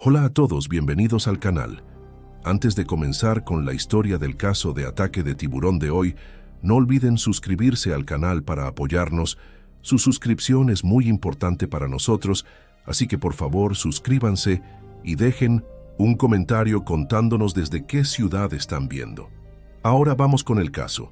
Hola a todos, bienvenidos al canal. Antes de comenzar con la historia del caso de ataque de tiburón de hoy, no olviden suscribirse al canal para apoyarnos. Su suscripción es muy importante para nosotros, así que por favor suscríbanse y dejen un comentario contándonos desde qué ciudad están viendo. Ahora vamos con el caso.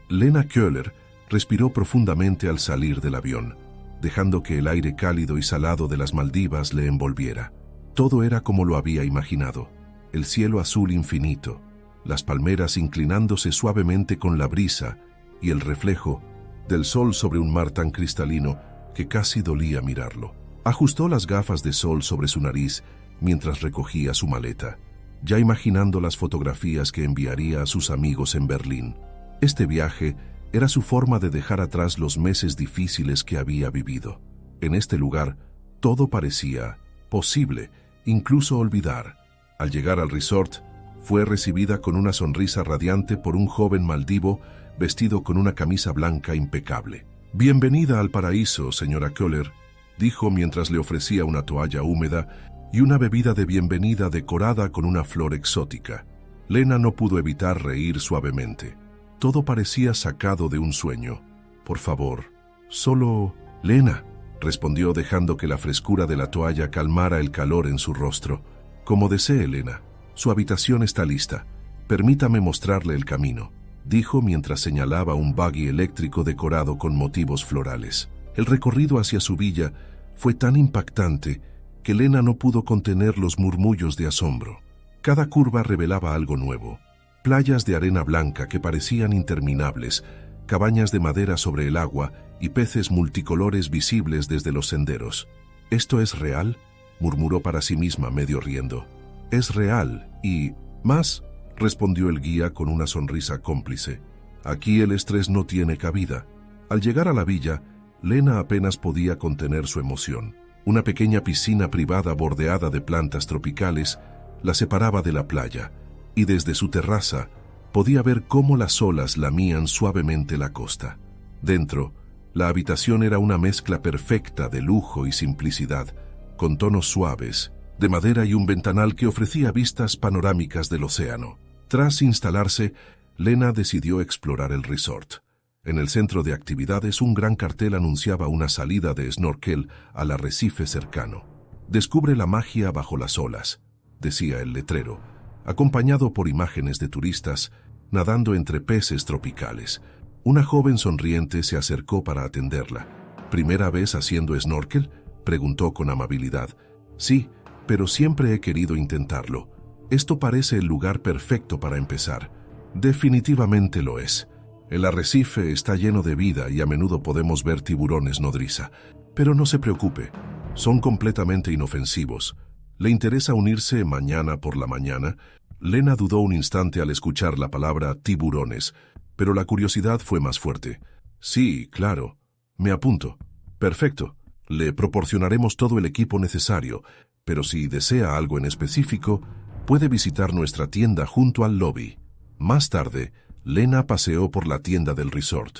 Lena Köhler respiró profundamente al salir del avión, dejando que el aire cálido y salado de las Maldivas le envolviera. Todo era como lo había imaginado, el cielo azul infinito, las palmeras inclinándose suavemente con la brisa y el reflejo del sol sobre un mar tan cristalino que casi dolía mirarlo. Ajustó las gafas de sol sobre su nariz mientras recogía su maleta, ya imaginando las fotografías que enviaría a sus amigos en Berlín. Este viaje era su forma de dejar atrás los meses difíciles que había vivido. En este lugar, todo parecía posible, incluso olvidar. Al llegar al resort, fue recibida con una sonrisa radiante por un joven maldivo vestido con una camisa blanca impecable. «Bienvenida al paraíso, señora Köhler», dijo mientras le ofrecía una toalla húmeda y una bebida de bienvenida decorada con una flor exótica. Lena no pudo evitar reír suavemente. Todo parecía sacado de un sueño. «Por favor, solo...» «Lena», respondió dejando que la frescura de la toalla calmara el calor en su rostro. «Como desee, Lena. Su habitación está lista. Permítame mostrarle el camino», dijo mientras señalaba un buggy eléctrico decorado con motivos florales. El recorrido hacia su villa fue tan impactante que Lena no pudo contener los murmullos de asombro. Cada curva revelaba algo nuevo. Playas de arena blanca que parecían interminables, cabañas de madera sobre el agua y peces multicolores visibles desde los senderos. «¿Esto es real?», murmuró para sí misma medio riendo. «Es real y más», respondió el guía con una sonrisa cómplice. «Aquí el estrés no tiene cabida». Al llegar a la villa, Lena apenas podía contener su emoción. Una pequeña piscina privada bordeada de plantas tropicales la separaba de la playa, y desde su terraza podía ver cómo las olas lamían suavemente la costa. Dentro, la habitación era una mezcla perfecta de lujo y simplicidad, con tonos suaves, de madera y un ventanal que ofrecía vistas panorámicas del océano. Tras instalarse, Lena decidió explorar el resort. En el centro de actividades, un gran cartel anunciaba una salida de snorkel al arrecife cercano. «Descubre la magia bajo las olas», decía el letrero, acompañado por imágenes de turistas nadando entre peces tropicales. Una joven sonriente se acercó para atenderla. «¿Primera vez haciendo snorkel?», preguntó con amabilidad. «Sí, pero siempre he querido intentarlo. Esto parece el lugar perfecto para empezar». «Definitivamente lo es. El arrecife está lleno de vida y a menudo podemos ver tiburones nodriza. Pero no se preocupe, son completamente inofensivos. ¿Le interesa unirse mañana por la mañana?». Lena dudó un instante al escuchar la palabra tiburones, pero la curiosidad fue más fuerte. «Sí, claro. Me apunto». «Perfecto. Le proporcionaremos todo el equipo necesario, pero si desea algo en específico, puede visitar nuestra tienda junto al lobby». Más tarde, Lena paseó por la tienda del resort.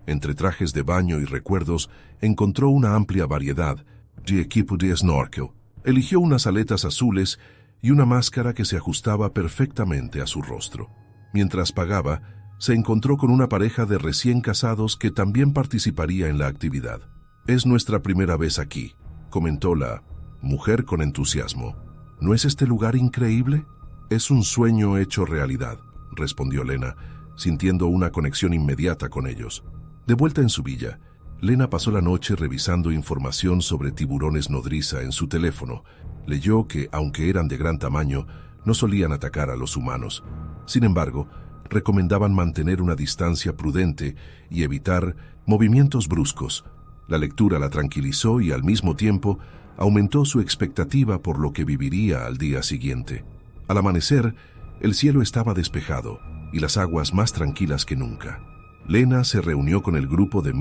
Entre trajes de baño y recuerdos, encontró una amplia variedad de equipo de snorkel. Eligió unas aletas azules y una máscara que se ajustaba perfectamente a su rostro. Mientras pagaba, se encontró con una pareja de recién casados que también participaría en la actividad. «Es nuestra primera vez aquí», comentó la mujer con entusiasmo. «¿No es este lugar increíble?». «Es un sueño hecho realidad», respondió Lena, sintiendo una conexión inmediata con ellos. De vuelta en su villa, Lena pasó la noche revisando información sobre tiburones nodriza en su teléfono. Leyó que, aunque eran de gran tamaño, no solían atacar a los humanos. Sin embargo, recomendaban mantener una distancia prudente y evitar movimientos bruscos. La lectura la tranquilizó y al mismo tiempo aumentó su expectativa por lo que viviría al día siguiente. Al amanecer, el cielo estaba despejado y las aguas más tranquilas que nunca. Lena se reunió con el grupo de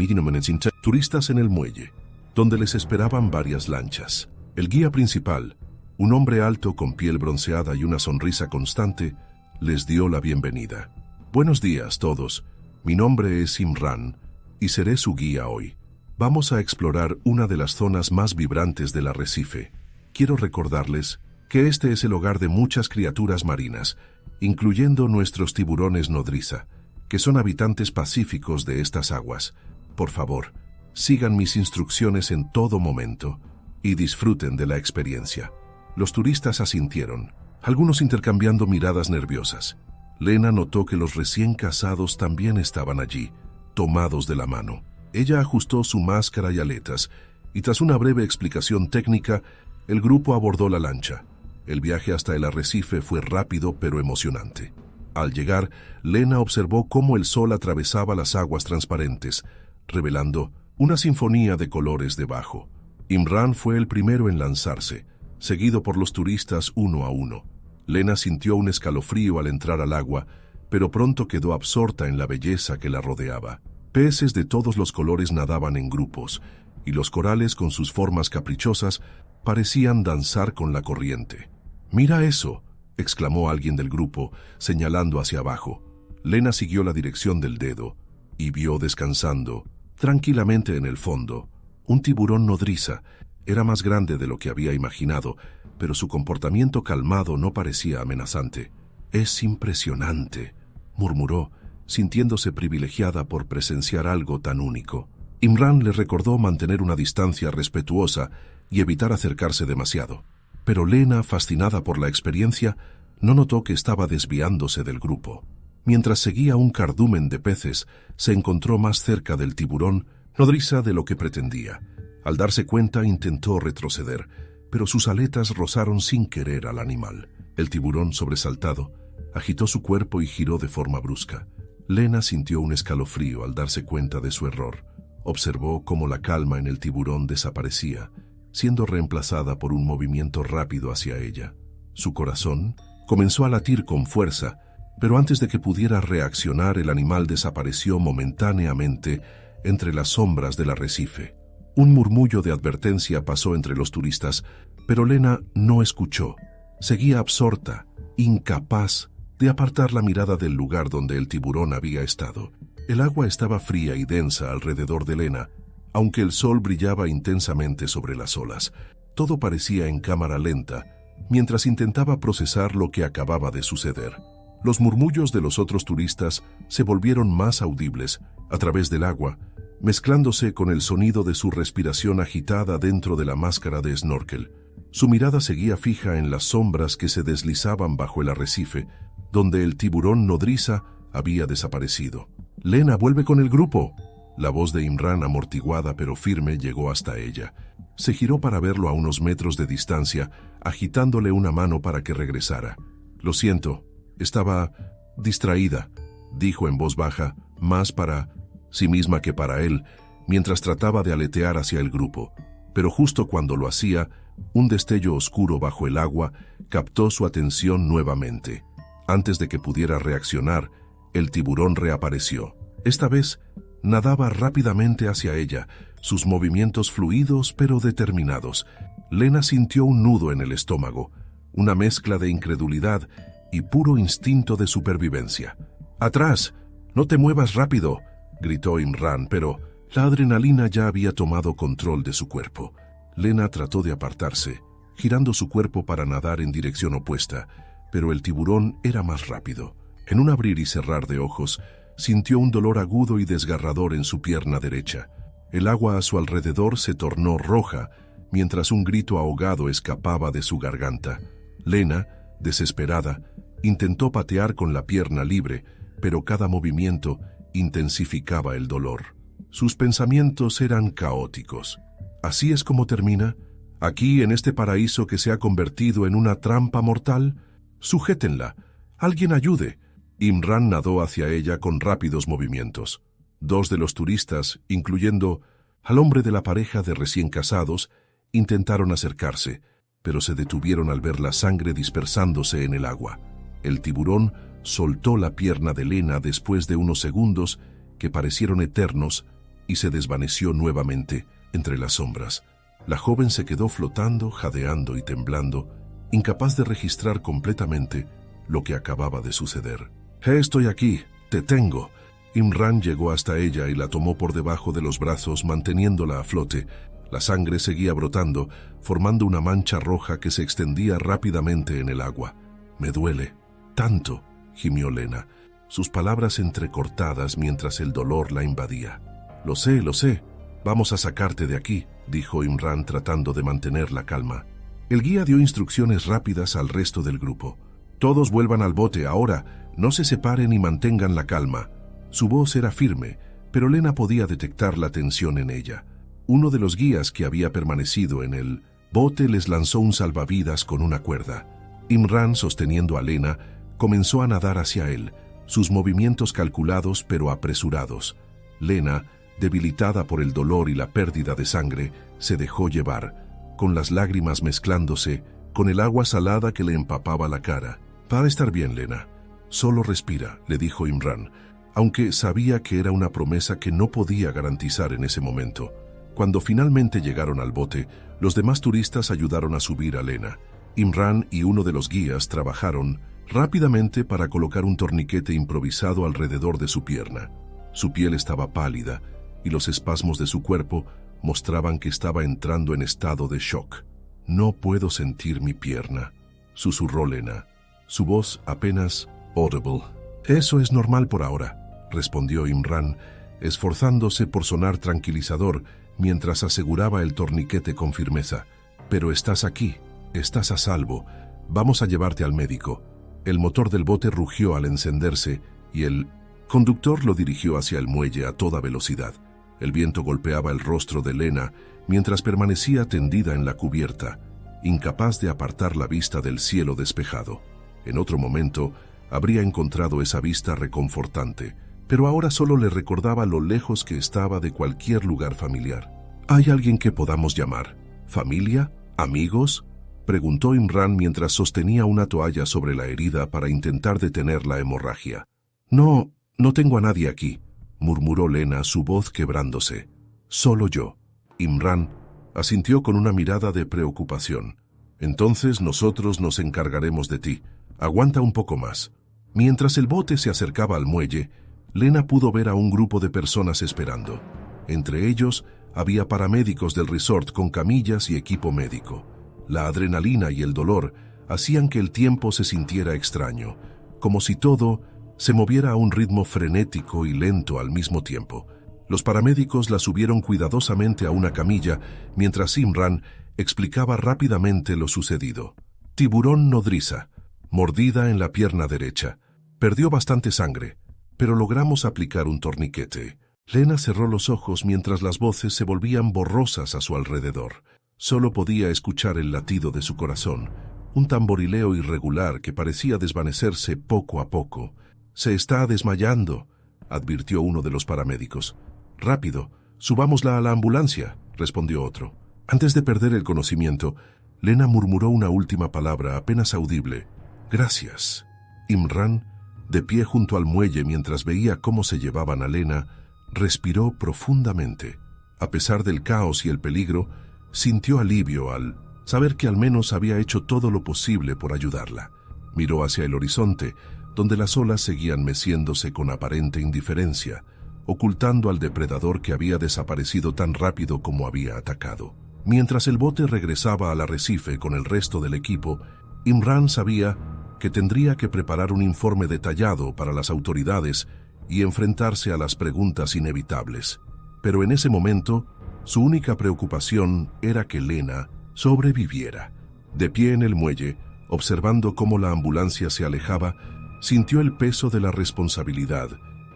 turistas en el muelle, donde les esperaban varias lanchas. El guía principal, un hombre alto con piel bronceada y una sonrisa constante, les dio la bienvenida. «Buenos días todos, mi nombre es Imran y seré su guía hoy. Vamos a explorar una de las zonas más vibrantes del arrecife. Quiero recordarles que este es el hogar de muchas criaturas marinas, incluyendo nuestros tiburones nodriza, que son habitantes pacíficos de estas aguas. Por favor, sigan mis instrucciones en todo momento y disfruten de la experiencia. Los turistas asintieron, algunos intercambiando miradas nerviosas. Lena notó que los recién casados también estaban allí, tomados de la mano. Ella ajustó su máscara y aletas, y tras una breve explicación técnica, el grupo abordó la lancha. El viaje hasta el arrecife fue rápido pero emocionante. Al llegar, Lena observó cómo el sol atravesaba las aguas transparentes, revelando una sinfonía de colores debajo. Imran fue el primero en lanzarse, seguido por los turistas uno a uno. Lena sintió un escalofrío al entrar al agua, pero pronto quedó absorta en la belleza que la rodeaba. Peces de todos los colores nadaban en grupos, y los corales con sus formas caprichosas parecían danzar con la corriente. «¡Mira eso!», exclamó alguien del grupo, señalando hacia abajo. Lena siguió la dirección del dedo y vio descansando, tranquilamente en el fondo, un tiburón nodriza. Era más grande de lo que había imaginado, pero su comportamiento calmado no parecía amenazante. «Es impresionante», murmuró, sintiéndose privilegiada por presenciar algo tan único. Imran le recordó mantener una distancia respetuosa y evitar acercarse demasiado. Pero Lena, fascinada por la experiencia, no notó que estaba desviándose del grupo. Mientras seguía un cardumen de peces, se encontró más cerca del tiburón nodriza de lo que pretendía. Al darse cuenta, intentó retroceder, pero sus aletas rozaron sin querer al animal. El tiburón, sobresaltado, agitó su cuerpo y giró de forma brusca. Lena sintió un escalofrío al darse cuenta de su error. Observó cómo la calma en el tiburón desaparecía, siendo reemplazada por un movimiento rápido hacia ella. Su corazón comenzó a latir con fuerza, pero antes de que pudiera reaccionar, el animal desapareció momentáneamente entre las sombras del arrecife. Un murmullo de advertencia pasó entre los turistas, pero Lena no escuchó. Seguía absorta, incapaz de apartar la mirada del lugar donde el tiburón había estado. El agua estaba fría y densa alrededor de Lena, aunque el sol brillaba intensamente sobre las olas. Todo parecía en cámara lenta, mientras intentaba procesar lo que acababa de suceder. Los murmullos de los otros turistas se volvieron más audibles a través del agua, mezclándose con el sonido de su respiración agitada dentro de la máscara de snorkel. Su mirada seguía fija en las sombras que se deslizaban bajo el arrecife, donde el tiburón nodriza había desaparecido. «Lena, vuelve con el grupo». La voz de Imran, amortiguada pero firme, llegó hasta ella. Se giró para verlo a unos metros de distancia, agitándole una mano para que regresara. «Lo siento, estaba distraída», dijo en voz baja, más para sí misma que para él, mientras trataba de aletear hacia el grupo. Pero justo cuando lo hacía, un destello oscuro bajo el agua captó su atención nuevamente. Antes de que pudiera reaccionar, el tiburón reapareció. Esta vez, nadaba rápidamente hacia ella, sus movimientos fluidos pero determinados. Lena sintió un nudo en el estómago, una mezcla de incredulidad y puro instinto de supervivencia. «¡Atrás! ¡No te muevas rápido!», gritó Imran, pero la adrenalina ya había tomado control de su cuerpo. Lena trató de apartarse, girando su cuerpo para nadar en dirección opuesta, pero el tiburón era más rápido. En un abrir y cerrar de ojos, sintió un dolor agudo y desgarrador en su pierna derecha. El agua a su alrededor se tornó roja, mientras un grito ahogado escapaba de su garganta. Lena, desesperada, intentó patear con la pierna libre, pero cada movimiento intensificaba el dolor. Sus pensamientos eran caóticos. ¿Así es como termina? ¿Aquí, en este paraíso que se ha convertido en una trampa mortal? «Sujétenla. Alguien ayude». Imran nadó hacia ella con rápidos movimientos. Dos de los turistas, incluyendo al hombre de la pareja de recién casados, intentaron acercarse, pero se detuvieron al ver la sangre dispersándose en el agua. El tiburón soltó la pierna de Lena después de unos segundos que parecieron eternos y se desvaneció nuevamente entre las sombras. La joven se quedó flotando, jadeando y temblando, incapaz de registrar completamente lo que acababa de suceder. «Estoy aquí, te tengo». Imran llegó hasta ella y la tomó por debajo de los brazos, manteniéndola a flote. La sangre seguía brotando, formando una mancha roja que se extendía rápidamente en el agua. «Me duele tanto», gimió Lena, sus palabras entrecortadas mientras el dolor la invadía. Lo sé, vamos a sacarte de aquí», dijo Imran tratando de mantener la calma. El guía dio instrucciones rápidas al resto del grupo. «Todos vuelvan al bote ahora, no se separen y mantengan la calma». Su voz era firme, pero Lena podía detectar la tensión en ella. Uno de los guías que había permanecido en el bote les lanzó un salvavidas con una cuerda. Imran, sosteniendo a Lena, comenzó a nadar hacia él, sus movimientos calculados pero apresurados. Lena, debilitada por el dolor y la pérdida de sangre, se dejó llevar, con las lágrimas mezclándose con el agua salada que le empapaba la cara. «Va a estar bien, Lena. Solo respira», le dijo Imran, aunque sabía que era una promesa que no podía garantizar en ese momento. Cuando finalmente llegaron al bote, los demás turistas ayudaron a subir a Lena. Imran y uno de los guías trabajaron rápidamente para colocar un torniquete improvisado alrededor de su pierna. Su piel estaba pálida y los espasmos de su cuerpo mostraban que estaba entrando en estado de shock. «No puedo sentir mi pierna», susurró Lena, su voz apenas audible. «Eso es normal por ahora», respondió Imran, esforzándose por sonar tranquilizador mientras aseguraba el torniquete con firmeza. «Pero estás aquí, estás a salvo. Vamos a llevarte al médico». El motor del bote rugió al encenderse y el conductor lo dirigió hacia el muelle a toda velocidad. El viento golpeaba el rostro de Lena mientras permanecía tendida en la cubierta, incapaz de apartar la vista del cielo despejado. En otro momento, habría encontrado esa vista reconfortante, pero ahora solo le recordaba lo lejos que estaba de cualquier lugar familiar. «¿Hay alguien que podamos llamar? ¿Familia? ¿Amigos?», preguntó Imran mientras sostenía una toalla sobre la herida para intentar detener la hemorragia. No tengo a nadie aquí», murmuró Lena, su voz quebrándose. «Solo yo». Imran asintió con una mirada de preocupación. «Entonces nosotros nos encargaremos de ti. Aguanta un poco más». Mientras el bote se acercaba al muelle, Lena pudo ver a un grupo de personas esperando. Entre ellos había paramédicos del resort con camillas y equipo médico. La adrenalina y el dolor hacían que el tiempo se sintiera extraño, como si todo se moviera a un ritmo frenético y lento al mismo tiempo. Los paramédicos la subieron cuidadosamente a una camilla mientras Imran explicaba rápidamente lo sucedido. «Tiburón nodriza, mordida en la pierna derecha. Perdió bastante sangre, pero logramos aplicar un torniquete». Lena cerró los ojos mientras las voces se volvían borrosas a su alrededor. Solo podía escuchar el latido de su corazón, un tamborileo irregular que parecía desvanecerse poco a poco. «Se está desmayando», advirtió uno de los paramédicos. «Rápido, subámosla a la ambulancia», respondió otro. Antes de perder el conocimiento, Lena murmuró una última palabra apenas audible. «Gracias». Imran, de pie junto al muelle mientras veía cómo se llevaban a Lena, respiró profundamente. A pesar del caos y el peligro, sintió alivio al saber que al menos había hecho todo lo posible por ayudarla. Miró hacia el horizonte, donde las olas seguían meciéndose con aparente indiferencia, ocultando al depredador que había desaparecido tan rápido como había atacado. Mientras el bote regresaba al arrecife con el resto del equipo, Imran sabía que tendría que preparar un informe detallado para las autoridades y enfrentarse a las preguntas inevitables. Pero en ese momento, su única preocupación era que Lena sobreviviera. De pie en el muelle, observando cómo la ambulancia se alejaba, sintió el peso de la responsabilidad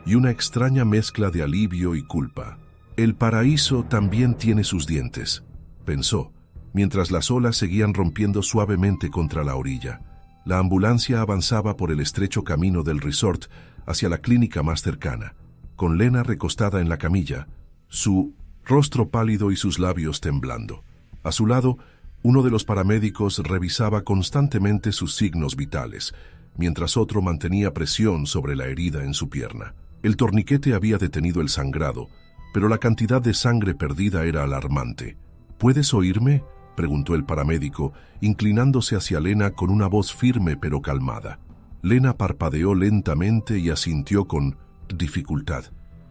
y una extraña mezcla de alivio y culpa. «El paraíso también tiene sus dientes», pensó, mientras las olas seguían rompiendo suavemente contra la orilla. La ambulancia avanzaba por el estrecho camino del resort hacia la clínica más cercana, con Lena recostada en la camilla, su rostro pálido y sus labios temblando. A su lado, uno de los paramédicos revisaba constantemente sus signos vitales, mientras otro mantenía presión sobre la herida en su pierna. El torniquete había detenido el sangrado, pero la cantidad de sangre perdida era alarmante. «¿Puedes oírme?», preguntó el paramédico, inclinándose hacia Lena con una voz firme pero calmada. Lena parpadeó lentamente y asintió con dificultad.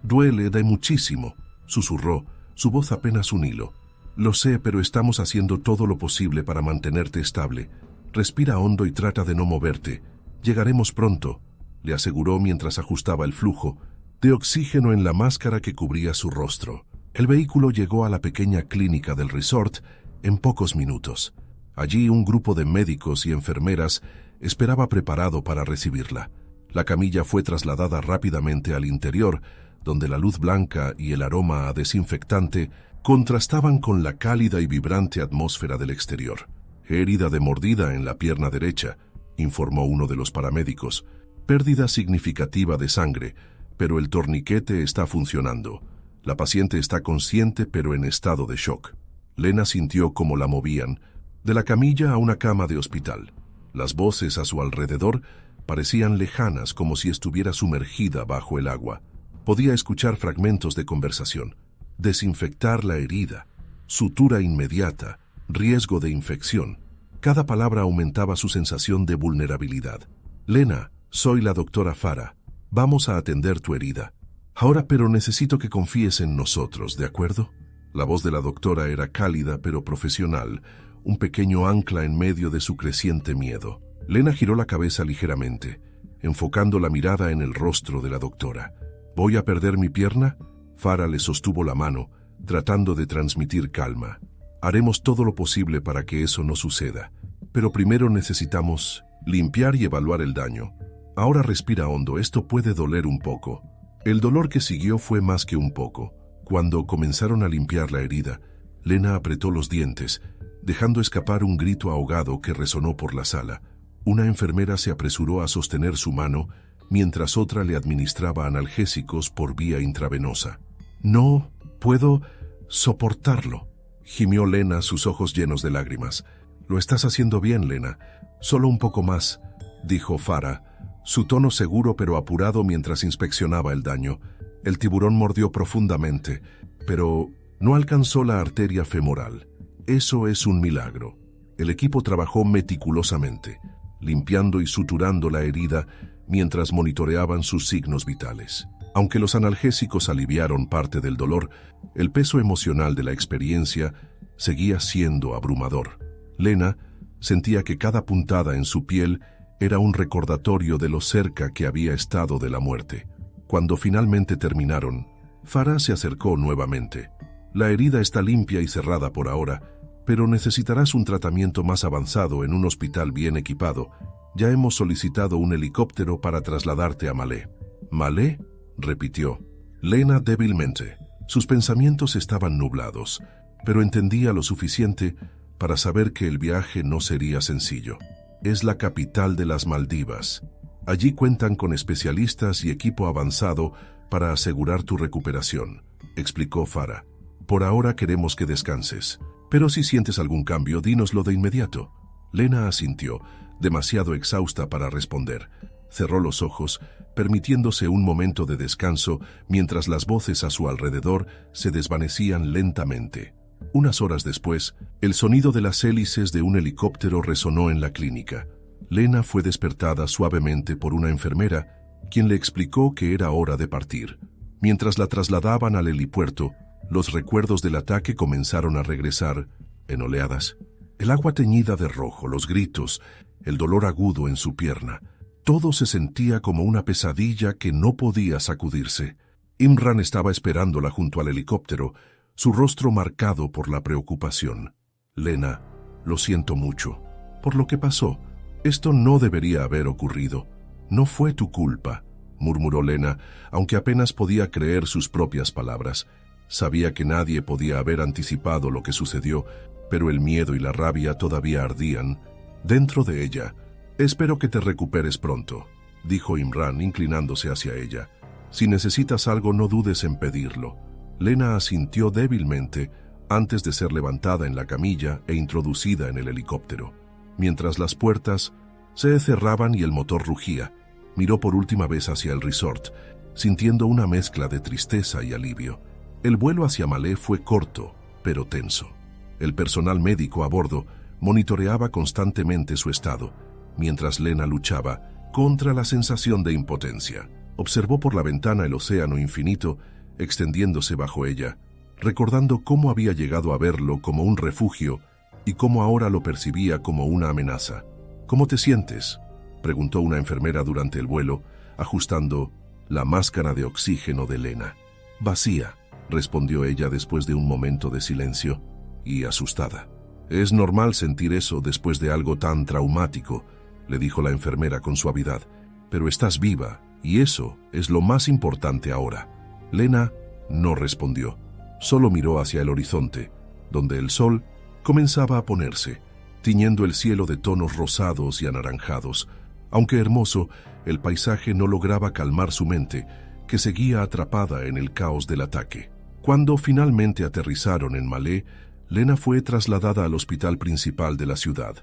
«Duele de muchísimo», susurró, su voz apenas un hilo. Lo sé, pero estamos haciendo todo lo posible para mantenerte estable. Respira hondo y trata de no moverte. Llegaremos pronto, le aseguró mientras ajustaba el flujo de oxígeno en la máscara que cubría su rostro. El vehículo llegó a la pequeña clínica del resort en pocos minutos. Allí un grupo de médicos y enfermeras esperaba preparado para recibirla. La camilla fue trasladada rápidamente al interior, donde la luz blanca y el aroma a desinfectante contrastaban con la cálida y vibrante atmósfera del exterior. Herida de mordida en la pierna derecha, informó uno de los paramédicos. Pérdida significativa de sangre, pero el torniquete está funcionando. La paciente está consciente pero en estado de shock. Lena sintió cómo la movían, de la camilla a una cama de hospital. Las voces a su alrededor parecían lejanas, como si estuviera sumergida bajo el agua. Podía escuchar fragmentos de conversación. Desinfectar la herida, sutura inmediata, riesgo de infección. Cada palabra aumentaba su sensación de vulnerabilidad. Lena, soy la doctora Farah. Vamos a atender tu herida. Ahora, pero necesito que confíes en nosotros, ¿de acuerdo? La voz de la doctora era cálida pero profesional, un pequeño ancla en medio de su creciente miedo. Lena giró la cabeza ligeramente, enfocando la mirada en el rostro de la doctora. ¿Voy a perder mi pierna? Farah le sostuvo la mano, tratando de transmitir calma. Haremos todo lo posible para que eso no suceda, pero primero necesitamos limpiar y evaluar el daño. Ahora respira hondo, esto puede doler un poco. El dolor que siguió fue más que un poco. Cuando comenzaron a limpiar la herida, Lena apretó los dientes, dejando escapar un grito ahogado que resonó por la sala. Una enfermera se apresuró a sostener su mano, mientras otra le administraba analgésicos por vía intravenosa. No puedo soportarlo, gimió Lena, sus ojos llenos de lágrimas. Lo estás haciendo bien, Lena. Solo un poco más, dijo Farah, su tono seguro pero apurado mientras inspeccionaba el daño. El tiburón mordió profundamente, pero no alcanzó la arteria femoral. Eso es un milagro. El equipo trabajó meticulosamente, limpiando y suturando la herida mientras monitoreaban sus signos vitales. Aunque los analgésicos aliviaron parte del dolor, el peso emocional de la experiencia seguía siendo abrumador. Lena sentía que cada puntada en su piel era un recordatorio de lo cerca que había estado de la muerte. Cuando finalmente terminaron, Farah se acercó nuevamente. La herida está limpia y cerrada por ahora, pero necesitarás un tratamiento más avanzado en un hospital bien equipado. Ya hemos solicitado un helicóptero para trasladarte a Malé. ¿Malé?, repitió Lena débilmente. Sus pensamientos estaban nublados, pero entendía lo suficiente para saber que el viaje no sería sencillo. Es la capital de las Maldivas. Allí cuentan con especialistas y equipo avanzado para asegurar tu recuperación, explicó Farah. Por ahora queremos que descanses, pero si sientes algún cambio, dínoslo de inmediato. Lena asintió, demasiado exhausta para responder. Cerró los ojos, permitiéndose un momento de descanso mientras las voces a su alrededor se desvanecían lentamente. Unas horas después, el sonido de las hélices de un helicóptero resonó en la clínica. Lena fue despertada suavemente por una enfermera, quien le explicó que era hora de partir. Mientras la trasladaban al helipuerto, los recuerdos del ataque comenzaron a regresar en oleadas. El agua teñida de rojo, los gritos, el dolor agudo en su pierna. Todo se sentía como una pesadilla que no podía sacudirse. Imran estaba esperándola junto al helicóptero, su rostro marcado por la preocupación. Lena, lo siento mucho por lo que pasó. Esto no debería haber ocurrido. No fue tu culpa, murmuró Lena, aunque apenas podía creer sus propias palabras. Sabía que nadie podía haber anticipado lo que sucedió, pero el miedo y la rabia todavía ardían dentro de ella. Espero que te recuperes pronto, dijo Imran, inclinándose hacia ella. Si necesitas algo, no dudes en pedirlo. Lena asintió débilmente antes de ser levantada en la camilla e introducida en el helicóptero. Mientras las puertas se cerraban y el motor rugía, miró por última vez hacia el resort, sintiendo una mezcla de tristeza y alivio. El vuelo hacia Malé fue corto, pero tenso. El personal médico a bordo monitoreaba constantemente su estado, mientras Lena luchaba contra la sensación de impotencia. Observó por la ventana el océano infinito extendiéndose bajo ella, recordando cómo había llegado a verlo como un refugio y cómo ahora lo percibía como una amenaza. ¿Cómo te sientes?, preguntó una enfermera durante el vuelo, ajustando la máscara de oxígeno de Lena. Vacía, respondió ella después de un momento de silencio, y asustada. Es normal sentir eso después de algo tan traumático, le dijo la enfermera con suavidad, pero estás viva, y eso es lo más importante ahora. Lena no respondió, solo miró hacia el horizonte, donde el sol comenzaba a ponerse, tiñendo el cielo de tonos rosados y anaranjados. Aunque hermoso, el paisaje no lograba calmar su mente, que seguía atrapada en el caos del ataque. Cuando finalmente aterrizaron en Malé, Lena fue trasladada al hospital principal de la ciudad,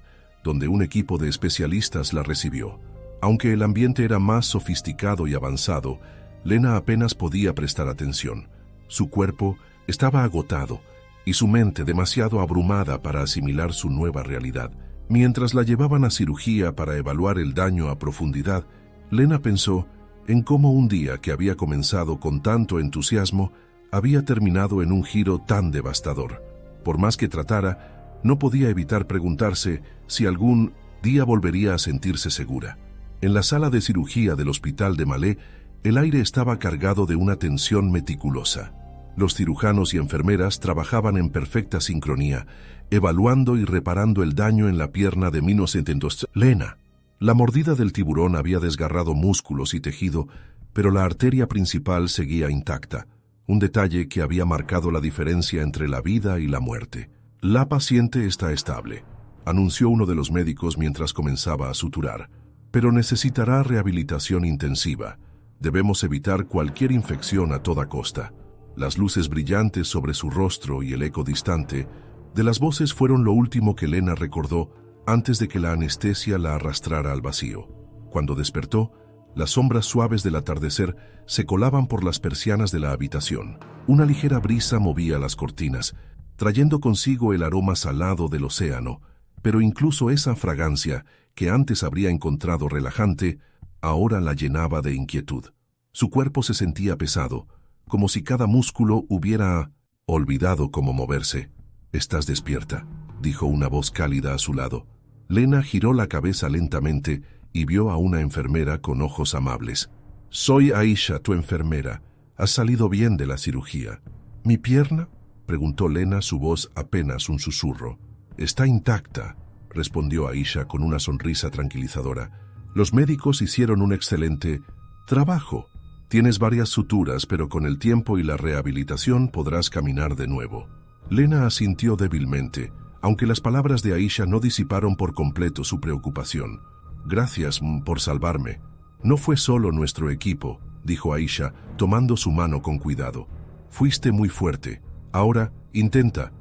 donde un equipo de especialistas la recibió. Aunque el ambiente era más sofisticado y avanzado, Lena apenas podía prestar atención. Su cuerpo estaba agotado y su mente demasiado abrumada para asimilar su nueva realidad. Mientras la llevaban a cirugía para evaluar el daño a profundidad, Lena pensó en cómo un día que había comenzado con tanto entusiasmo había terminado en un giro tan devastador. Por más que tratara, no podía evitar preguntarse si algún día volvería a sentirse segura. En la sala de cirugía del hospital de Malé, el aire estaba cargado de una tensión meticulosa. Los cirujanos y enfermeras trabajaban en perfecta sincronía, evaluando y reparando el daño en la pierna de 1900. Lena. La mordida del tiburón había desgarrado músculos y tejido, pero la arteria principal seguía intacta, un detalle que había marcado la diferencia entre la vida y la muerte. La paciente está estable, anunció uno de los médicos mientras comenzaba a suturar, pero necesitará rehabilitación intensiva. Debemos evitar cualquier infección a toda costa. Las luces brillantes sobre su rostro y el eco distante de las voces fueron lo último que Lena recordó antes de que la anestesia la arrastrara al vacío. Cuando despertó, las sombras suaves del atardecer se colaban por las persianas de la habitación. Una ligera brisa movía las cortinas, trayendo consigo el aroma salado del océano, pero incluso esa fragancia, que antes habría encontrado relajante, ahora la llenaba de inquietud. Su cuerpo se sentía pesado, como si cada músculo hubiera olvidado cómo moverse. «Estás despierta», dijo una voz cálida a su lado. Lena giró la cabeza lentamente y vio a una enfermera con ojos amables. «Soy Aisha, tu enfermera. ¿Has salido bien de la cirugía?» «¿Mi pierna?», preguntó Lena, su voz apenas un susurro. «Está intacta», respondió Aisha con una sonrisa tranquilizadora. «Los médicos hicieron un excelente trabajo. Tienes varias suturas, pero con el tiempo y la rehabilitación podrás caminar de nuevo». Lena asintió débilmente, aunque las palabras de Aisha no disiparon por completo su preocupación. «Gracias por salvarme. No fue solo nuestro equipo», dijo Aisha, tomando su mano con cuidado. «Fuiste muy fuerte. Ahora intenta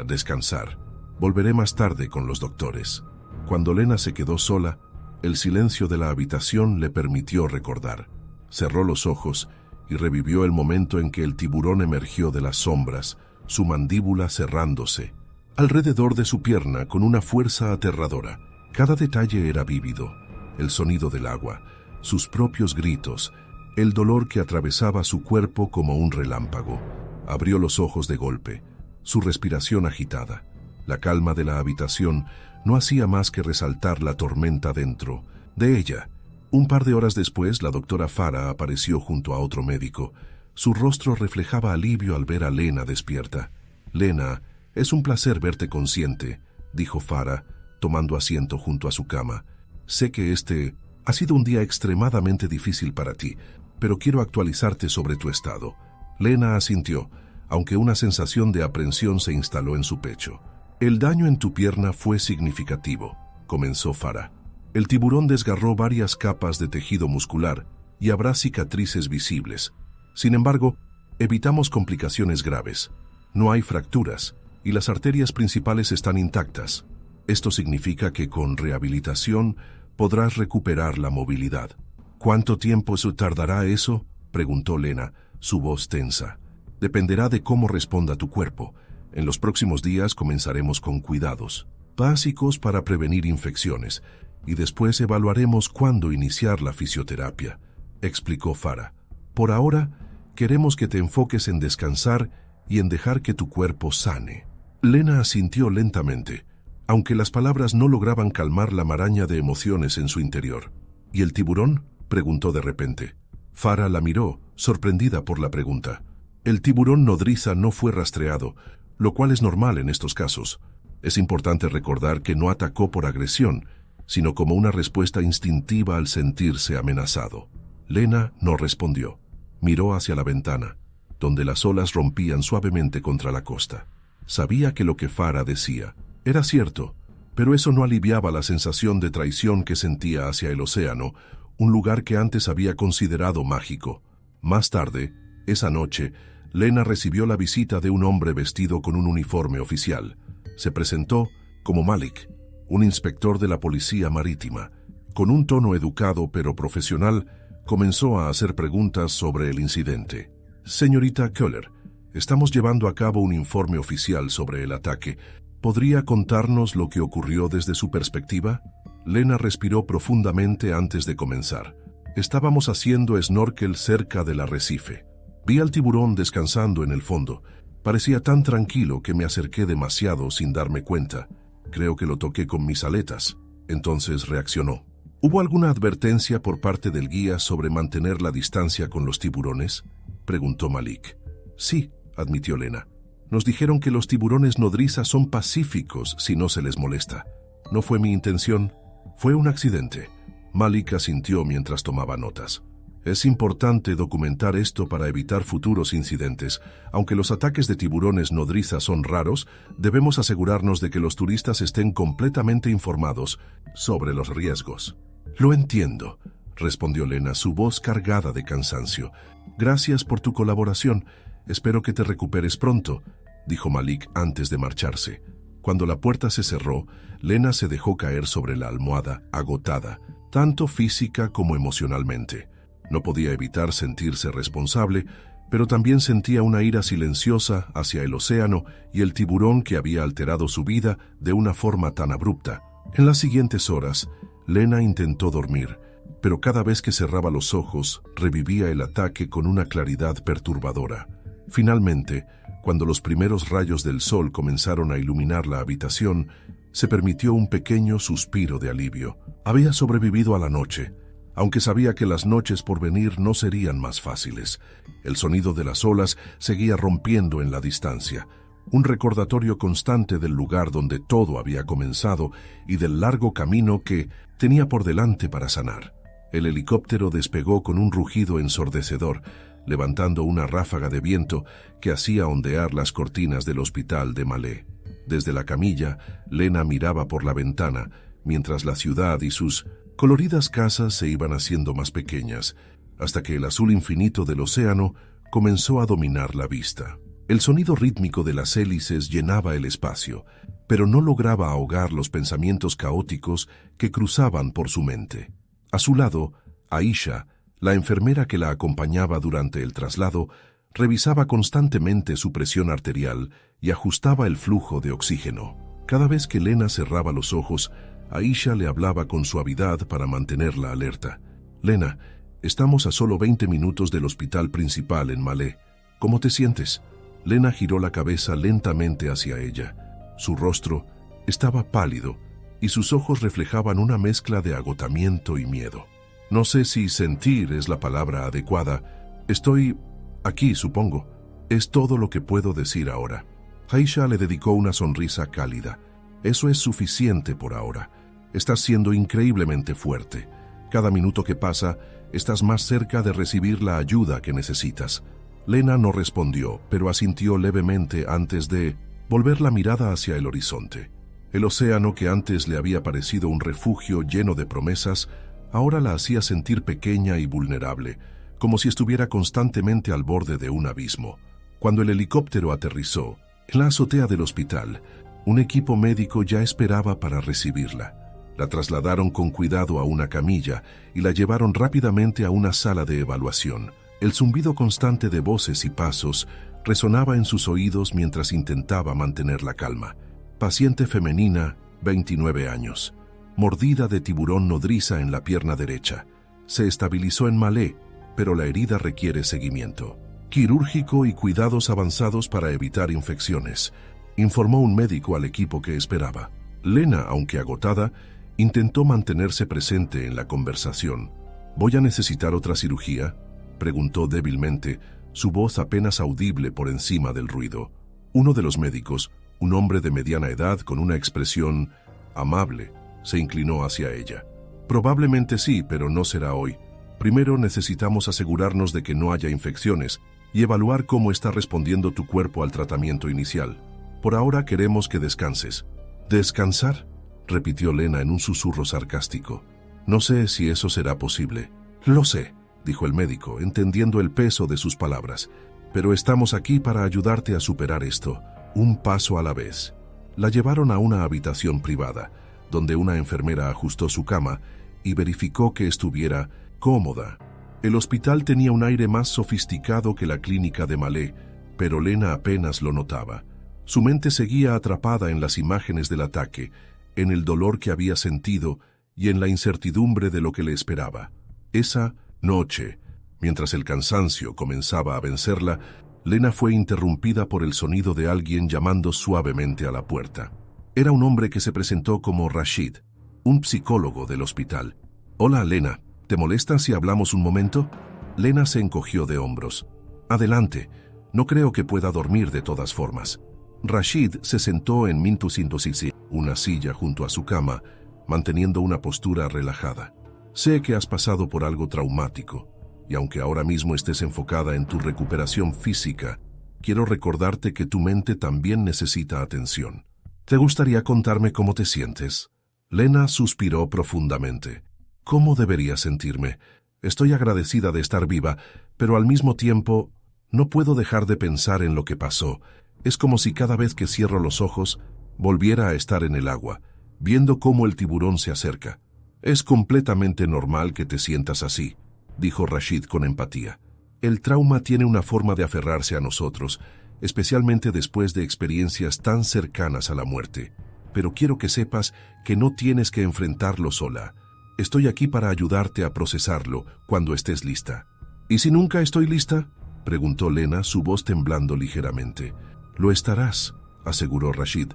descansar. Volveré más tarde con los doctores». Cuando Lena se quedó sola, el silencio de la habitación le permitió recordar. Cerró los ojos y revivió el momento en que el tiburón emergió de las sombras, su mandíbula cerrándose alrededor de su pierna con una fuerza aterradora. Cada detalle era vívido: el sonido del agua, sus propios gritos, el dolor que atravesaba su cuerpo como un relámpago. Abrió los ojos de golpe, su respiración agitada. La calma de la habitación no hacía más que resaltar la tormenta dentro de ella. Un par de horas después, la doctora Farah apareció junto a otro médico. Su rostro reflejaba alivio al ver a Lena despierta. «Lena, es un placer verte consciente», dijo Farah, tomando asiento junto a su cama. «Sé que este ha sido un día extremadamente difícil para ti, pero quiero actualizarte sobre tu estado». Lena asintió, aunque una sensación de aprensión se instaló en su pecho. «El daño en tu pierna fue significativo», comenzó Farah. «El tiburón desgarró varias capas de tejido muscular y habrá cicatrices visibles. Sin embargo, evitamos complicaciones graves. No hay fracturas y las arterias principales están intactas. Esto significa que con rehabilitación podrás recuperar la movilidad». «¿Cuánto tiempo tardará eso?», preguntó Lena, su voz tensa. «Dependerá de cómo responda tu cuerpo. En los próximos días comenzaremos con cuidados básicos para prevenir infecciones y después evaluaremos cuándo iniciar la fisioterapia», explicó Farah. «Por ahora, queremos que te enfoques en descansar y en dejar que tu cuerpo sane. Lena asintió lentamente, aunque las palabras no lograban calmar la maraña de emociones en su interior. ¿Y el tiburón?, preguntó de repente. Farah la miró, sorprendida por la pregunta. El tiburón nodriza no fue rastreado, lo cual es normal en estos casos. Es importante recordar que no atacó por agresión, sino como una respuesta instintiva al sentirse amenazado. Lena no respondió. Miró hacia la ventana, donde las olas rompían suavemente contra la costa. Sabía que lo que Farah decía era cierto, pero eso no aliviaba la sensación de traición que sentía hacia el océano, un lugar que antes había considerado mágico. Más tarde, esa noche, Lena recibió la visita de un hombre vestido con un uniforme oficial. Se presentó como Malik, un inspector de la policía marítima. Con un tono educado pero profesional, comenzó a hacer preguntas sobre el incidente. Señorita Köhler, estamos llevando a cabo un informe oficial sobre el ataque. ¿Podría contarnos lo que ocurrió desde su perspectiva? Lena respiró profundamente antes de comenzar. Estábamos haciendo snorkel cerca del arrecife. Vi al tiburón descansando en el fondo. Parecía tan tranquilo que me acerqué demasiado sin darme cuenta. Creo que lo toqué con mis aletas. Entonces reaccionó. ¿Hubo alguna advertencia por parte del guía sobre mantener la distancia con los tiburones?, preguntó Malik. Sí, admitió Lena. Nos dijeron que los tiburones nodriza son pacíficos si no se les molesta. No fue mi intención. Fue un accidente. Malik asintió mientras tomaba notas. Es importante documentar esto para evitar futuros incidentes. Aunque los ataques de tiburones nodriza son raros, debemos asegurarnos de que los turistas estén completamente informados sobre los riesgos. Lo entiendo, respondió Lena, su voz cargada de cansancio. Gracias por tu colaboración. Espero que te recuperes pronto, dijo Malik antes de marcharse. Cuando la puerta se cerró, Lena se dejó caer sobre la almohada, agotada, tanto física como emocionalmente. No podía evitar sentirse responsable, pero también sentía una ira silenciosa hacia el océano y el tiburón que había alterado su vida de una forma tan abrupta. En las siguientes horas, Lena intentó dormir, pero cada vez que cerraba los ojos, revivía el ataque con una claridad perturbadora. Finalmente, cuando los primeros rayos del sol comenzaron a iluminar la habitación, se permitió un pequeño suspiro de alivio. Había sobrevivido a la noche, aunque sabía que las noches por venir no serían más fáciles. El sonido de las olas seguía rompiendo en la distancia, un recordatorio constante del lugar donde todo había comenzado y del largo camino que tenía por delante para sanar. El helicóptero despegó con un rugido ensordecedor, levantando una ráfaga de viento que hacía ondear las cortinas del hospital de Malé. Desde la camilla, Lena miraba por la ventana, mientras la ciudad y sus coloridas casas se iban haciendo más pequeñas, hasta que el azul infinito del océano comenzó a dominar la vista. El sonido rítmico de las hélices llenaba el espacio, pero no lograba ahogar los pensamientos caóticos que cruzaban por su mente. A su lado, Aisha, la enfermera que la acompañaba durante el traslado, revisaba constantemente su presión arterial y ajustaba el flujo de oxígeno. Cada vez que Lena cerraba los ojos, Aisha le hablaba con suavidad para mantenerla alerta. «Lena, estamos a solo 20 minutos del hospital principal en Malé. ¿Cómo te sientes?» Lena giró la cabeza lentamente hacia ella. Su rostro estaba pálido y sus ojos reflejaban una mezcla de agotamiento y miedo. «No sé si sentir es la palabra adecuada. Estoy aquí, supongo. Es todo lo que puedo decir ahora». Aisha le dedicó una sonrisa cálida. «Eso es suficiente por ahora. Estás siendo increíblemente fuerte. Cada minuto que pasa, estás más cerca de recibir la ayuda que necesitas». Lena no respondió, pero asintió levemente antes de volver la mirada hacia el horizonte. El océano, que antes le había parecido un refugio lleno de promesas, ahora la hacía sentir pequeña y vulnerable, como si estuviera constantemente al borde de un abismo. Cuando el helicóptero aterrizó, en la azotea del hospital, un equipo médico ya esperaba para recibirla. La trasladaron con cuidado a una camilla y la llevaron rápidamente a una sala de evaluación. El zumbido constante de voces y pasos resonaba en sus oídos mientras intentaba mantener la calma. Paciente femenina, 29 años. Mordida de tiburón nodriza en la pierna derecha. Se estabilizó en Malé, pero la herida requiere seguimiento. quirúrgico y cuidados avanzados para evitar infecciones, informó un médico al equipo que esperaba. Lena, aunque agotada, intentó mantenerse presente en la conversación. ¿Voy a necesitar otra cirugía?, preguntó débilmente, su voz apenas audible por encima del ruido. Uno de los médicos, un hombre de mediana edad con una expresión amable, se inclinó hacia ella. Probablemente sí, pero no será hoy. Primero necesitamos asegurarnos de que no haya infecciones y evaluar cómo está respondiendo tu cuerpo al tratamiento inicial. Por ahora queremos que descanses. ¿Descansar?, repitió Lena en un susurro sarcástico. No sé si eso será posible. Lo sé, dijo el médico, entendiendo el peso de sus palabras. Pero estamos aquí para ayudarte a superar esto, un paso a la vez. La llevaron a una habitación privada, donde una enfermera ajustó su cama y verificó que estuviera cómoda. El hospital tenía un aire más sofisticado que la clínica de Malé, pero Lena apenas lo notaba. Su mente seguía atrapada en las imágenes del ataque, en el dolor que había sentido y en la incertidumbre de lo que le esperaba. Esa noche, mientras el cansancio comenzaba a vencerla, Lena fue interrumpida por el sonido de alguien llamando suavemente a la puerta. Era un hombre que se presentó como Rashid, un psicólogo del hospital. «Hola, Lena. ¿Te molesta si hablamos un momento?» Lena se encogió de hombros. «Adelante. No creo que pueda dormir de todas formas». Rashid se sentó en Mintusindosisi, una silla junto a su cama, manteniendo una postura relajada. «Sé que has pasado por algo traumático, y aunque ahora mismo estés enfocada en tu recuperación física, quiero recordarte que tu mente también necesita atención. ¿Te gustaría contarme cómo te sientes?» Lena suspiró profundamente. «¿Cómo debería sentirme? Estoy agradecida de estar viva, pero al mismo tiempo no puedo dejar de pensar en lo que pasó. Es como si cada vez que cierro los ojos volviera a estar en el agua, viendo cómo el tiburón se acerca. Es completamente normal que te sientas así», dijo Rashid con empatía. «El trauma tiene una forma de aferrarse a nosotros, especialmente después de experiencias tan cercanas a la muerte. Pero quiero que sepas que no tienes que enfrentarlo sola. Estoy aquí para ayudarte a procesarlo cuando estés lista». «¿Y si nunca estoy lista?», preguntó Lena, su voz temblando ligeramente. «Lo estarás», aseguró Rashid.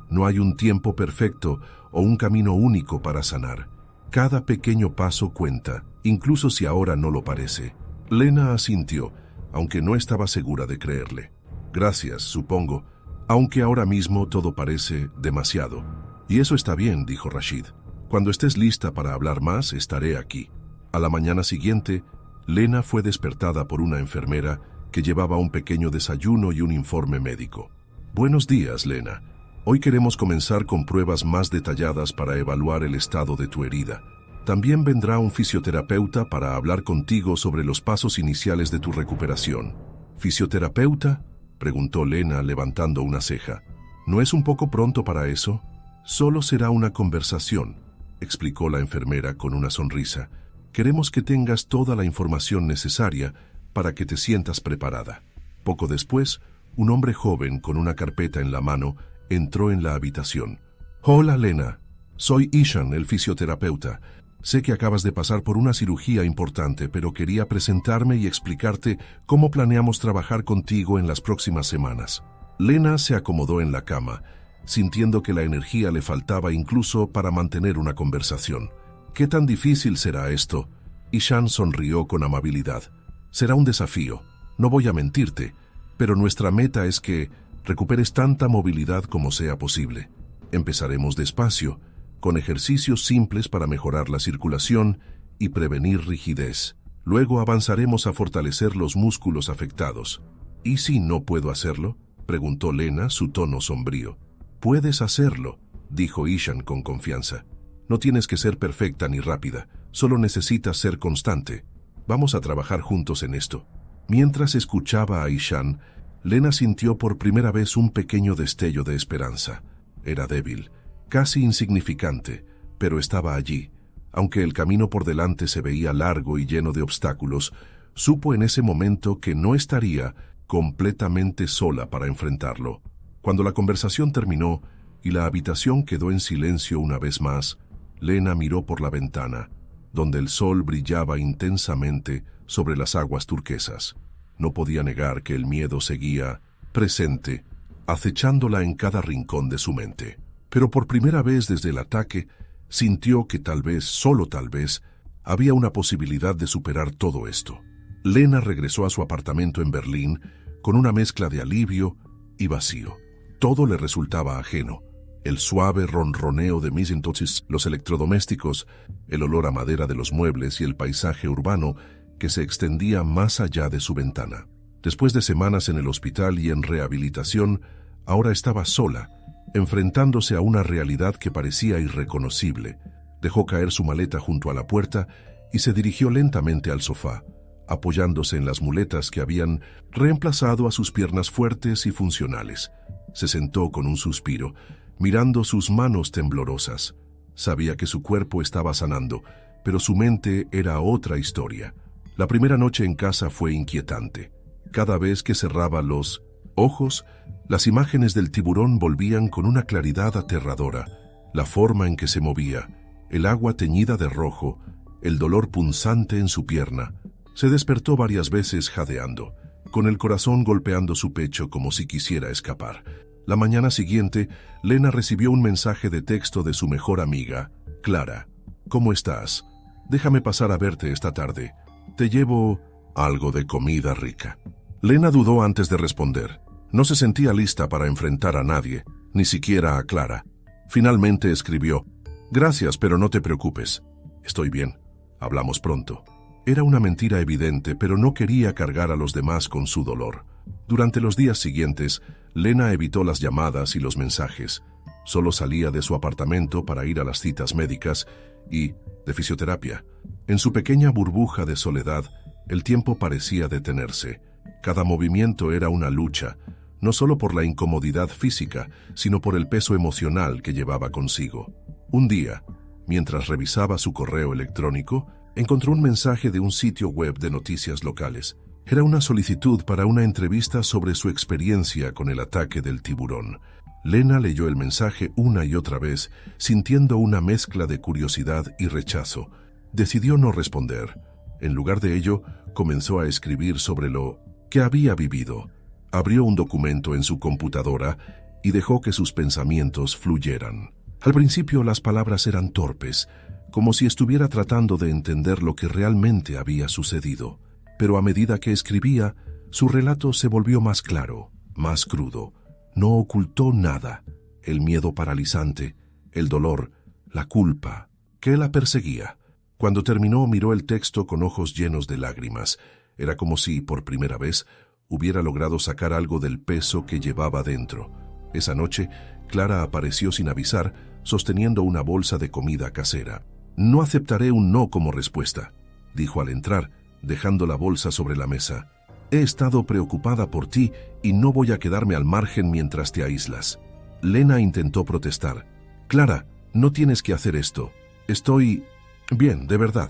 «No hay un tiempo perfecto o un camino único para sanar. Cada pequeño paso cuenta, incluso si ahora no lo parece». Lena asintió, aunque no estaba segura de creerle. «Gracias, supongo, aunque ahora mismo todo parece demasiado». «Y eso está bien», dijo Rashid. «Cuando estés lista para hablar más, estaré aquí». A la mañana siguiente, Lena fue despertada por una enfermera que llevaba un pequeño desayuno y un informe médico. «Buenos días, Lena. Hoy queremos comenzar con pruebas más detalladas para evaluar el estado de tu herida. También vendrá un fisioterapeuta para hablar contigo sobre los pasos iniciales de tu recuperación». «¿Fisioterapeuta?», preguntó Lena levantando una ceja. «¿No es un poco pronto para eso?» «Solo será una conversación», explicó la enfermera con una sonrisa. «Queremos que tengas toda la información necesaria para que te sientas preparada». Poco después, un hombre joven con una carpeta en la mano entró en la habitación. «Hola, Lena. Soy Ishan, el fisioterapeuta. Sé que acabas de pasar por una cirugía importante, pero quería presentarme y explicarte cómo planeamos trabajar contigo en las próximas semanas». Lena se acomodó en la cama, sintiendo que la energía le faltaba incluso para mantener una conversación. «¿Qué tan difícil será esto?». Ishan sonrió con amabilidad. «Será un desafío, no voy a mentirte, pero nuestra meta es que recuperes tanta movilidad como sea posible. Empezaremos despacio, con ejercicios simples para mejorar la circulación y prevenir rigidez. Luego avanzaremos a fortalecer los músculos afectados». «¿Y si no puedo hacerlo?», preguntó Lena, su tono sombrío. «Puedes hacerlo», dijo Ishan con confianza. «No tienes que ser perfecta ni rápida, solo necesitas ser constante. Vamos a trabajar juntos en esto». Mientras escuchaba a Ishan, Lena sintió por primera vez un pequeño destello de esperanza. Era débil, casi insignificante, pero estaba allí. Aunque el camino por delante se veía largo y lleno de obstáculos, supo en ese momento que no estaría completamente sola para enfrentarlo. Cuando la conversación terminó y la habitación quedó en silencio una vez más, Lena miró por la ventana, donde el sol brillaba intensamente sobre las aguas turquesas. No podía negar que el miedo seguía presente, acechándola en cada rincón de su mente. Pero por primera vez desde el ataque, sintió que tal vez, solo tal vez, había una posibilidad de superar todo esto. Lena regresó a su apartamento en Berlín con una mezcla de alivio y vacío. Todo le resultaba ajeno. El suave ronroneo de mis entonces, los electrodomésticos, el olor a madera de los muebles y el paisaje urbano que se extendía más allá de su ventana. Después de semanas en el hospital y en rehabilitación, ahora estaba sola, enfrentándose a una realidad que parecía irreconocible. Dejó caer su maleta junto a la puerta y se dirigió lentamente al sofá, apoyándose en las muletas que habían reemplazado a sus piernas fuertes y funcionales. Se sentó con un suspiro, mirando sus manos temblorosas. Sabía que su cuerpo estaba sanando, pero su mente era otra historia. La primera noche en casa fue inquietante. Cada vez que cerraba los ojos, las imágenes del tiburón volvían con una claridad aterradora. La forma en que se movía, el agua teñida de rojo, el dolor punzante en su pierna. Se despertó varias veces jadeando, con el corazón golpeando su pecho como si quisiera escapar. La mañana siguiente, Lena recibió un mensaje de texto de su mejor amiga, Clara. ¿Cómo estás? Déjame pasar a verte esta tarde. Te llevo algo de comida rica. Lena dudó antes de responder. No se sentía lista para enfrentar a nadie, ni siquiera a Clara. Finalmente escribió: Gracias, pero no te preocupes. Estoy bien. Hablamos pronto. Era una mentira evidente, pero no quería cargar a los demás con su dolor. Durante los días siguientes, Lena evitó las llamadas y los mensajes. Solo salía de su apartamento para ir a las citas médicas y de fisioterapia. En su pequeña burbuja de soledad, el tiempo parecía detenerse. Cada movimiento era una lucha, no solo por la incomodidad física, sino por el peso emocional que llevaba consigo. Un día, mientras revisaba su correo electrónico, encontró un mensaje de un sitio web de noticias locales. Era una solicitud para una entrevista sobre su experiencia con el ataque del tiburón. Lena leyó el mensaje una y otra vez, sintiendo una mezcla de curiosidad y rechazo. Decidió no responder. En lugar de ello, comenzó a escribir sobre lo que había vivido. Abrió un documento en su computadora y dejó que sus pensamientos fluyeran. Al principio las palabras eran torpes, como si estuviera tratando de entender lo que realmente había sucedido. Pero a medida que escribía, su relato se volvió más claro, más crudo. No ocultó nada: el miedo paralizante, el dolor, la culpa, que la perseguía. Cuando terminó, miró el texto con ojos llenos de lágrimas. Era como si, por primera vez, hubiera logrado sacar algo del peso que llevaba dentro. Esa noche, Clara apareció sin avisar, sosteniendo una bolsa de comida casera. «No aceptaré un no como respuesta», dijo al entrar, dejando la bolsa sobre la mesa. «He estado preocupada por ti y no voy a quedarme al margen mientras te aíslas». Lena intentó protestar. «Clara, no tienes que hacer esto. Estoy bien, de verdad».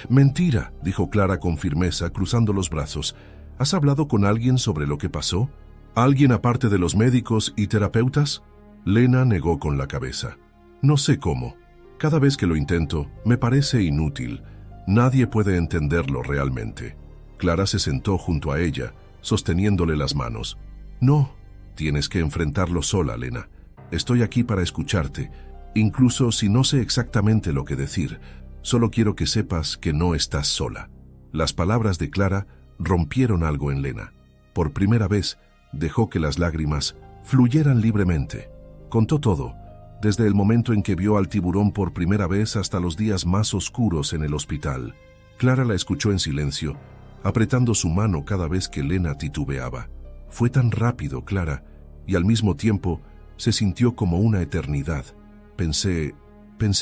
«Mentira», dijo Clara con firmeza, cruzando los brazos. «¿Has hablado con alguien sobre lo que pasó? ¿Alguien aparte de los médicos y terapeutas?» Lena negó con la cabeza. «No sé cómo. Cada vez que lo intento, me parece inútil. Nadie puede entenderlo realmente». Clara se sentó junto a ella, sosteniéndole las manos. «No, tienes que enfrentarlo sola, Lena. Estoy aquí para escucharte, incluso si no sé exactamente lo que decir. Solo quiero que sepas que no estás sola». Las palabras de Clara rompieron algo en Lena. Por primera vez, dejó que las lágrimas fluyeran libremente. Contó todo, desde el momento en que vio al tiburón por primera vez hasta los días más oscuros en el hospital. Clara la escuchó en silencio, apretando su mano cada vez que Lena titubeaba. Fue tan rápido, Clara, y al mismo tiempo se sintió como una eternidad. Pensé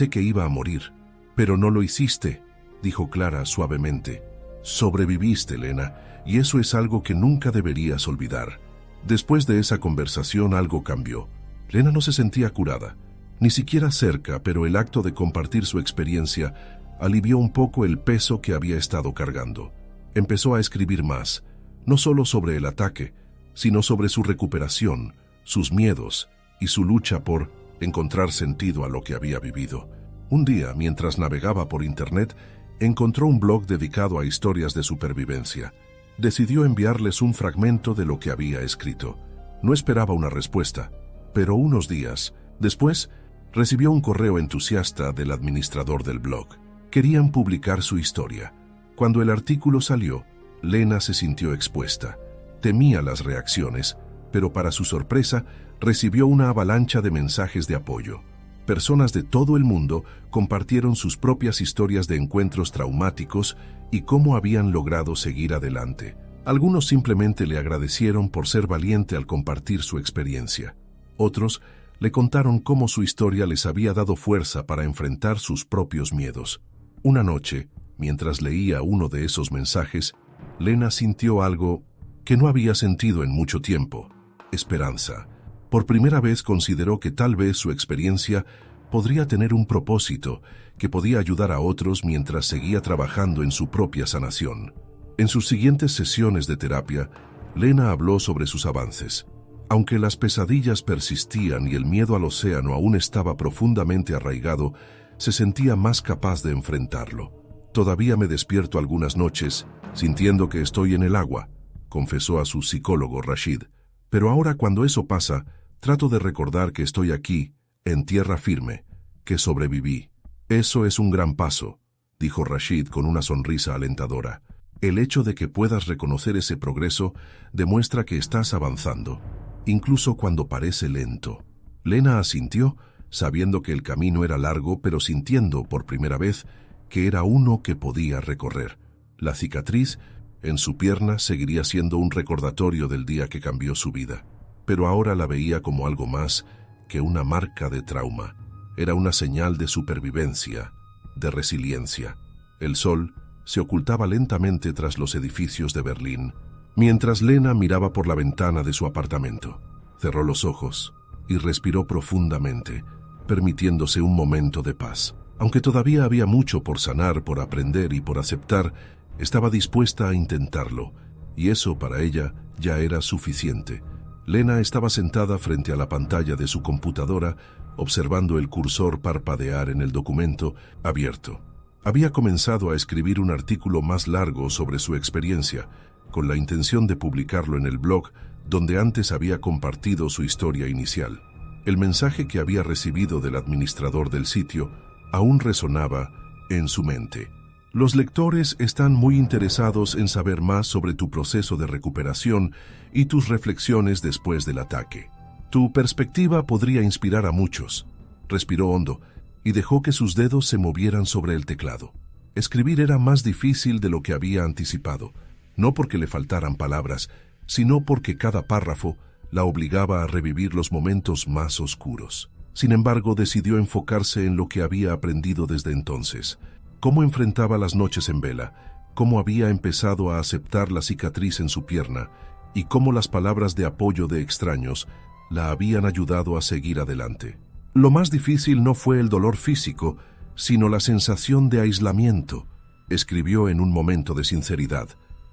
que iba a morir. «Pero no lo hiciste», dijo Clara suavemente. «Sobreviviste, Lena, y eso es algo que nunca deberías olvidar». Después de esa conversación algo cambió. Lena no se sentía curada, ni siquiera cerca, pero el acto de compartir su experiencia alivió un poco el peso que había estado cargando. Empezó a escribir más, no solo sobre el ataque, sino sobre su recuperación, sus miedos y su lucha por encontrar sentido a lo que había vivido. Un día, mientras navegaba por internet, encontró un blog dedicado a historias de supervivencia. Decidió enviarles un fragmento de lo que había escrito. No esperaba una respuesta, pero unos días después recibió un correo entusiasta del administrador del blog. Querían publicar su historia. Cuando el artículo salió, Lena se sintió expuesta. Temía las reacciones, pero para su sorpresa, recibió una avalancha de mensajes de apoyo. Personas de todo el mundo compartieron sus propias historias de encuentros traumáticos y cómo habían logrado seguir adelante. Algunos simplemente le agradecieron por ser valiente al compartir su experiencia. Otros le contaron cómo su historia les había dado fuerza para enfrentar sus propios miedos. Una noche, mientras leía uno de esos mensajes, Lena sintió algo que no había sentido en mucho tiempo: esperanza. Por primera vez consideró que tal vez su experiencia podría tener un propósito, que podía ayudar a otros mientras seguía trabajando en su propia sanación. En sus siguientes sesiones de terapia, Lena habló sobre sus avances. Aunque las pesadillas persistían y el miedo al océano aún estaba profundamente arraigado, se sentía más capaz de enfrentarlo. «Todavía me despierto algunas noches, sintiendo que estoy en el agua», confesó a su psicólogo Rashid. «Pero ahora, cuando eso pasa, trato de recordar que estoy aquí, en tierra firme, que sobreviví». «Eso es un gran paso», dijo Rashid con una sonrisa alentadora. «El hecho de que puedas reconocer ese progreso demuestra que estás avanzando, incluso cuando parece lento». Lena asintió, sabiendo que el camino era largo, pero sintiendo por primera vez que era uno que podía recorrer. La cicatriz en su pierna seguiría siendo un recordatorio del día que cambió su vida, pero ahora la veía como algo más que una marca de trauma. Era una señal de supervivencia, de resiliencia. El sol se ocultaba lentamente tras los edificios de Berlín, mientras Lena miraba por la ventana de su apartamento. Cerró los ojos y respiró profundamente, permitiéndose un momento de paz. Aunque todavía había mucho por sanar, por aprender y por aceptar, estaba dispuesta a intentarlo, y eso para ella ya era suficiente. Lena estaba sentada frente a la pantalla de su computadora, observando el cursor parpadear en el documento abierto. Había comenzado a escribir un artículo más largo sobre su experiencia, con la intención de publicarlo en el blog donde antes había compartido su historia inicial. El mensaje que había recibido del administrador del sitio aún resonaba en su mente. «Los lectores están muy interesados en saber más sobre tu proceso de recuperación y tus reflexiones después del ataque. Tu perspectiva podría inspirar a muchos». Respiró hondo y dejó que sus dedos se movieran sobre el teclado. Escribir era más difícil de lo que había anticipado, no porque le faltaran palabras, sino porque cada párrafo la obligaba a revivir los momentos más oscuros. Sin embargo, decidió enfocarse en lo que había aprendido desde entonces: cómo enfrentaba las noches en vela, cómo había empezado a aceptar la cicatriz en su pierna y cómo las palabras de apoyo de extraños la habían ayudado a seguir adelante. Lo más difícil no fue el dolor físico, sino la sensación de aislamiento, escribió en un momento de sinceridad.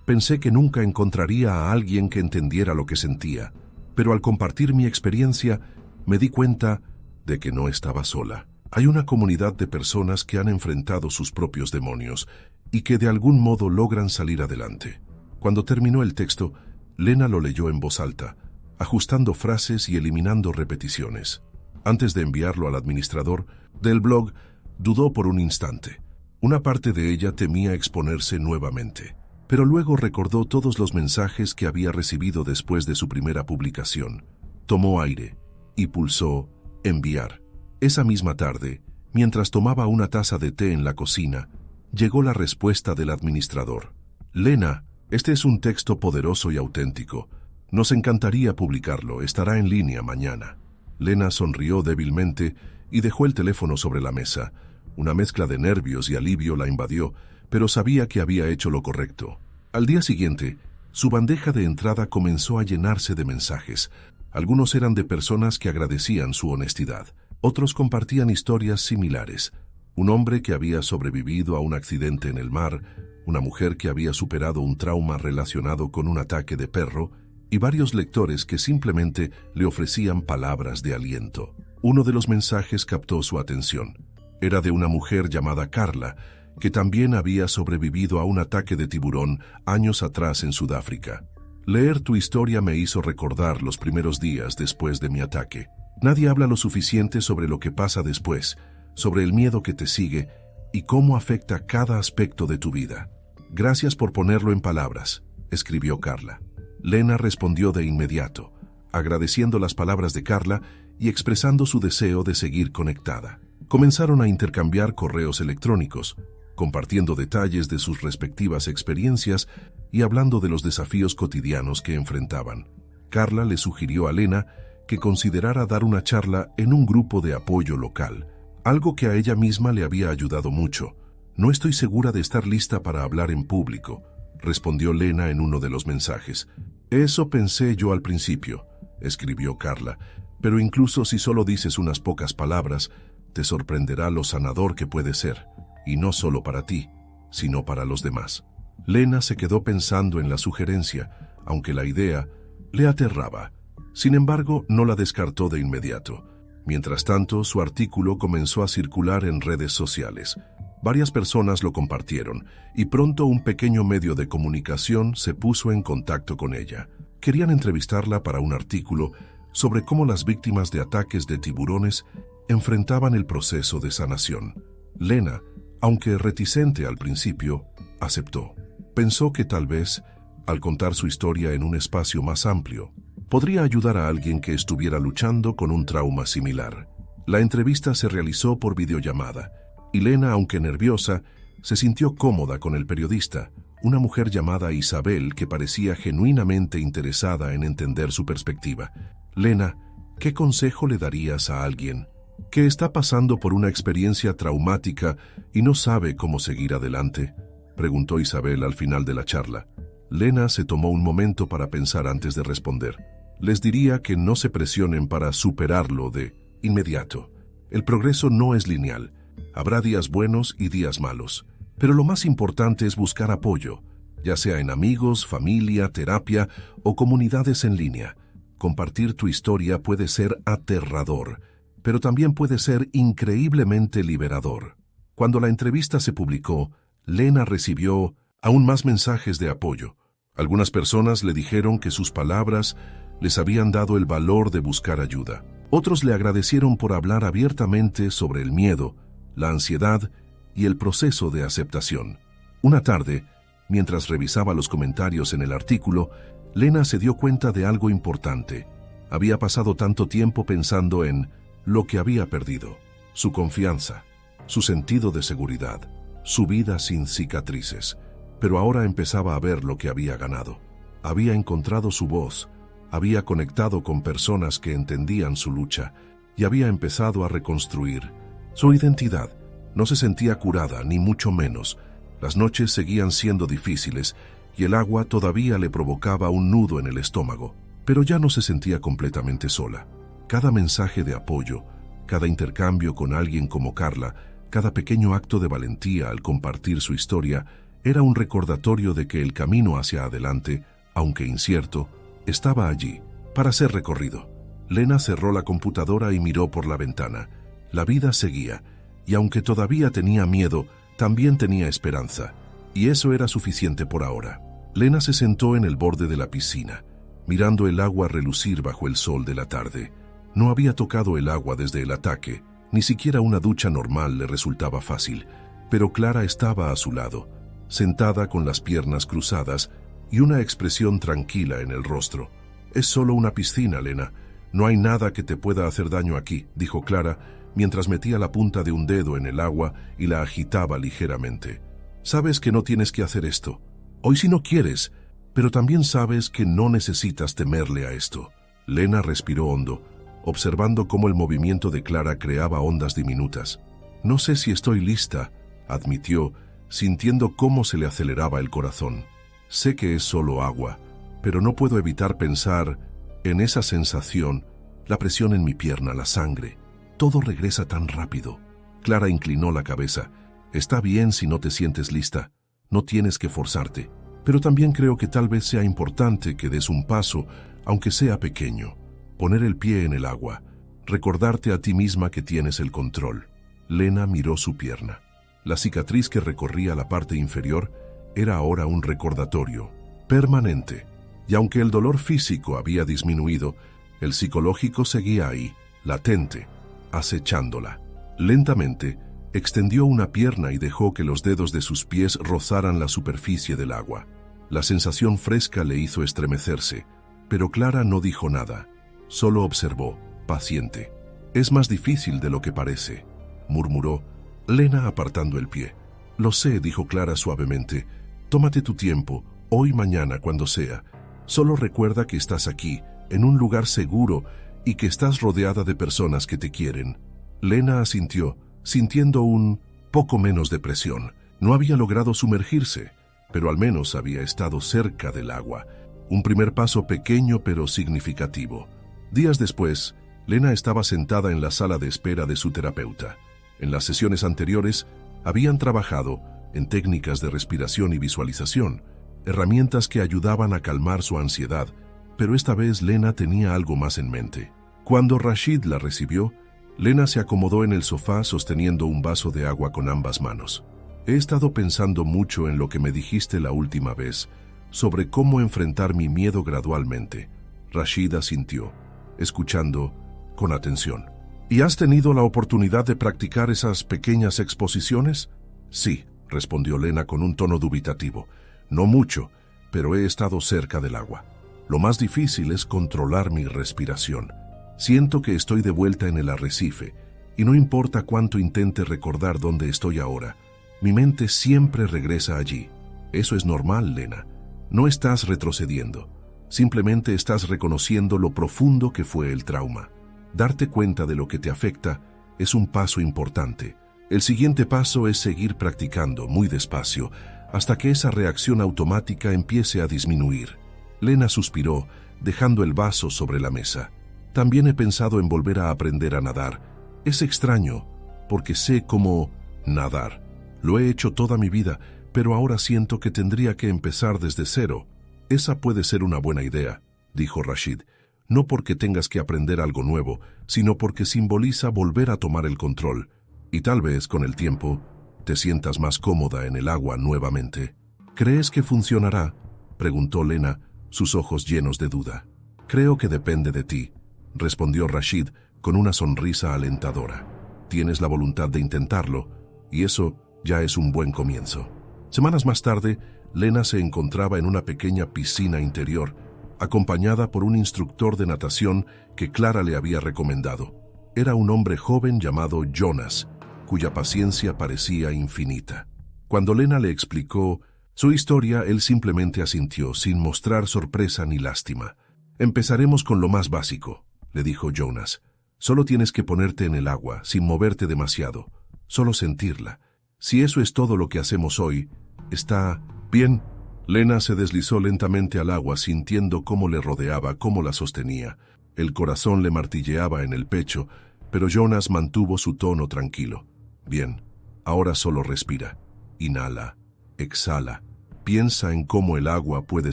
«Pensé que nunca encontraría a alguien que entendiera lo que sentía, pero al compartir mi experiencia me di cuenta de que no estaba sola. Hay una comunidad de personas que han enfrentado sus propios demonios y que de algún modo logran salir adelante». Cuando terminó el texto, Lena lo leyó en voz alta, ajustando frases y eliminando repeticiones. Antes de enviarlo al administrador del blog, dudó por un instante. Una parte de ella temía exponerse nuevamente, pero luego recordó todos los mensajes que había recibido después de su primera publicación. Tomó aire y pulsó enviar. Esa misma tarde, mientras tomaba una taza de té en la cocina, llegó la respuesta del administrador. «Lena, este es un texto poderoso y auténtico. Nos encantaría publicarlo. Estará en línea mañana». Lena sonrió débilmente y dejó el teléfono sobre la mesa. Una mezcla de nervios y alivio la invadió, pero sabía que había hecho lo correcto. Al día siguiente, su bandeja de entrada comenzó a llenarse de mensajes. Algunos eran de personas que agradecían su honestidad. Otros compartían historias similares. Un hombre que había sobrevivido a un accidente en el mar, una mujer que había superado un trauma relacionado con un ataque de perro, y varios lectores que simplemente le ofrecían palabras de aliento. Uno de los mensajes captó su atención. Era de una mujer llamada Carla, que también había sobrevivido a un ataque de tiburón años atrás en Sudáfrica. Leer tu historia me hizo recordar los primeros días después de mi ataque. Nadie habla lo suficiente sobre lo que pasa después, sobre el miedo que te sigue y cómo afecta cada aspecto de tu vida. Gracias por ponerlo en palabras, escribió Carla. Lena respondió de inmediato, agradeciendo las palabras de Carla y expresando su deseo de seguir conectada. Comenzaron a intercambiar correos electrónicos, compartiendo detalles de sus respectivas experiencias y hablando de los desafíos cotidianos que enfrentaban. Carla le sugirió a Lena que considerara dar una charla en un grupo de apoyo local, algo que a ella misma le había ayudado mucho. No estoy segura de estar lista para hablar en público, respondió Lena en uno de los mensajes. Eso pensé yo al principio, escribió Carla, pero incluso si solo dices unas pocas palabras, te sorprenderá lo sanador que puede ser, y no solo para ti, sino para los demás. Lena se quedó pensando en la sugerencia, aunque la idea le aterraba. Sin embargo, no la descartó de inmediato. Mientras tanto, su artículo comenzó a circular en redes sociales. Varias personas lo compartieron, y pronto un pequeño medio de comunicación se puso en contacto con ella. Querían entrevistarla para un artículo sobre cómo las víctimas de ataques de tiburones enfrentaban el proceso de sanación. Lena, aunque reticente al principio, aceptó. Pensó que tal vez, al contar su historia en un espacio más amplio, podría ayudar a alguien que estuviera luchando con un trauma similar. La entrevista se realizó por videollamada, y Lena, aunque nerviosa, se sintió cómoda con el periodista, una mujer llamada Isabel que parecía genuinamente interesada en entender su perspectiva. Lena, ¿qué consejo le darías a alguien que está pasando por una experiencia traumática y no sabe cómo seguir adelante?, preguntó Isabel al final de la charla. Lena se tomó un momento para pensar antes de responder. Les diría que no se presionen para superarlo de inmediato. El progreso no es lineal. Habrá días buenos y días malos. Pero lo más importante es buscar apoyo, ya sea en amigos, familia, terapia o comunidades en línea. Compartir tu historia puede ser aterrador, pero también puede ser increíblemente liberador. Cuando la entrevista se publicó, Lena recibió aún más mensajes de apoyo. Algunas personas le dijeron que sus palabras les habían dado el valor de buscar ayuda. Otros le agradecieron por hablar abiertamente sobre el miedo, la ansiedad y el proceso de aceptación. Una tarde, mientras revisaba los comentarios en el artículo, Lena se dio cuenta de algo importante. Había pasado tanto tiempo pensando en lo que había perdido: su confianza, su sentido de seguridad, su vida sin cicatrices. Pero ahora empezaba a ver lo que había ganado. Había encontrado su voz, había conectado con personas que entendían su lucha y había empezado a reconstruir su identidad. No se sentía curada, ni mucho menos. Las noches seguían siendo difíciles y el agua todavía le provocaba un nudo en el estómago, pero ya no se sentía completamente sola. Cada mensaje de apoyo, cada intercambio con alguien como Carla, cada pequeño acto de valentía al compartir su historia, era un recordatorio de que el camino hacia adelante, aunque incierto, estaba allí, para ser recorrido. Lena cerró la computadora y miró por la ventana. La vida seguía, y aunque todavía tenía miedo, también tenía esperanza, y eso era suficiente por ahora. Lena se sentó en el borde de la piscina, mirando el agua relucir bajo el sol de la tarde. No había tocado el agua desde el ataque, ni siquiera una ducha normal le resultaba fácil, pero Clara estaba a su lado, sentada con las piernas cruzadas y una expresión tranquila en el rostro. «Es solo una piscina, Lena. No hay nada que te pueda hacer daño aquí», dijo Clara, mientras metía la punta de un dedo en el agua y la agitaba ligeramente. «Sabes que no tienes que hacer esto. Hoy sí no quieres, pero también sabes que no necesitas temerle a esto». Lena respiró hondo, observando cómo el movimiento de Clara creaba ondas diminutas. «No sé si estoy lista», admitió, sintiendo cómo se le aceleraba el corazón. «Sé que es solo agua, pero no puedo evitar pensar en esa sensación, la presión en mi pierna, la sangre. Todo regresa tan rápido». Clara inclinó la cabeza. «Está bien si no te sientes lista. No tienes que forzarte. Pero también creo que tal vez sea importante que des un paso, aunque sea pequeño. Poner el pie en el agua. Recordarte a ti misma que tienes el control». Lena miró su pierna. La cicatriz que recorría la parte inferior era ahora un recordatorio permanente, y aunque el dolor físico había disminuido, el psicológico seguía ahí, latente, acechándola. Lentamente, extendió una pierna y dejó que los dedos de sus pies rozaran la superficie del agua. La sensación fresca le hizo estremecerse, pero Clara no dijo nada, solo observó, paciente. «Es más difícil de lo que parece», murmuró Lena apartando el pie. «Lo sé», dijo Clara suavemente. «Tómate tu tiempo, hoy, mañana, cuando sea. Solo recuerda que estás aquí, en un lugar seguro, y que estás rodeada de personas que te quieren». Lena asintió, sintiendo un poco menos de presión. No había logrado sumergirse, pero al menos había estado cerca del agua. Un primer paso pequeño pero significativo. Días después, Lena estaba sentada en la sala de espera de su terapeuta. En las sesiones anteriores, habían trabajado en técnicas de respiración y visualización, herramientas que ayudaban a calmar su ansiedad, pero esta vez Lena tenía algo más en mente. Cuando Rashid la recibió, Lena se acomodó en el sofá sosteniendo un vaso de agua con ambas manos. «He estado pensando mucho en lo que me dijiste la última vez, sobre cómo enfrentar mi miedo gradualmente». Rashid asintió, escuchando con atención. «¿Y has tenido la oportunidad de practicar esas pequeñas exposiciones?» «Sí», respondió Lena con un tono dubitativo. «No mucho, pero he estado cerca del agua. Lo más difícil es controlar mi respiración. Siento que estoy de vuelta en el arrecife, y no importa cuánto intente recordar dónde estoy ahora, mi mente siempre regresa allí. Eso es normal, Lena. No estás retrocediendo. Simplemente estás reconociendo lo profundo que fue el trauma. Darte cuenta de lo que te afecta es un paso importante. El siguiente paso es seguir practicando muy despacio hasta que esa reacción automática empiece a disminuir». Lena suspiró, dejando el vaso sobre la mesa. «También he pensado en volver a aprender a nadar. Es extraño, porque sé cómo nadar. Lo he hecho toda mi vida, pero ahora siento que tendría que empezar desde cero». «Esa puede ser una buena idea», dijo Rashid. «No porque tengas que aprender algo nuevo, sino porque simboliza volver a tomar el control. Y tal vez, con el tiempo, te sientas más cómoda en el agua nuevamente». «¿Crees que funcionará?», preguntó Lena, sus ojos llenos de duda. «Creo que depende de ti», respondió Rashid con una sonrisa alentadora. «Tienes la voluntad de intentarlo, y eso ya es un buen comienzo». Semanas más tarde, Lena se encontraba en una pequeña piscina interior, acompañada por un instructor de natación que Clara le había recomendado. Era un hombre joven llamado Jonas, cuya paciencia parecía infinita. Cuando Lena le explicó su historia, él simplemente asintió, sin mostrar sorpresa ni lástima. «Empezaremos con lo más básico», le dijo Jonas. «Solo tienes que ponerte en el agua, sin moverte demasiado. Solo sentirla. Si eso es todo lo que hacemos hoy, está bien». Lena se deslizó lentamente al agua, sintiendo cómo le rodeaba, cómo la sostenía. El corazón le martilleaba en el pecho, pero Jonas mantuvo su tono tranquilo. «Bien, ahora solo respira. Inhala, exhala. Piensa en cómo el agua puede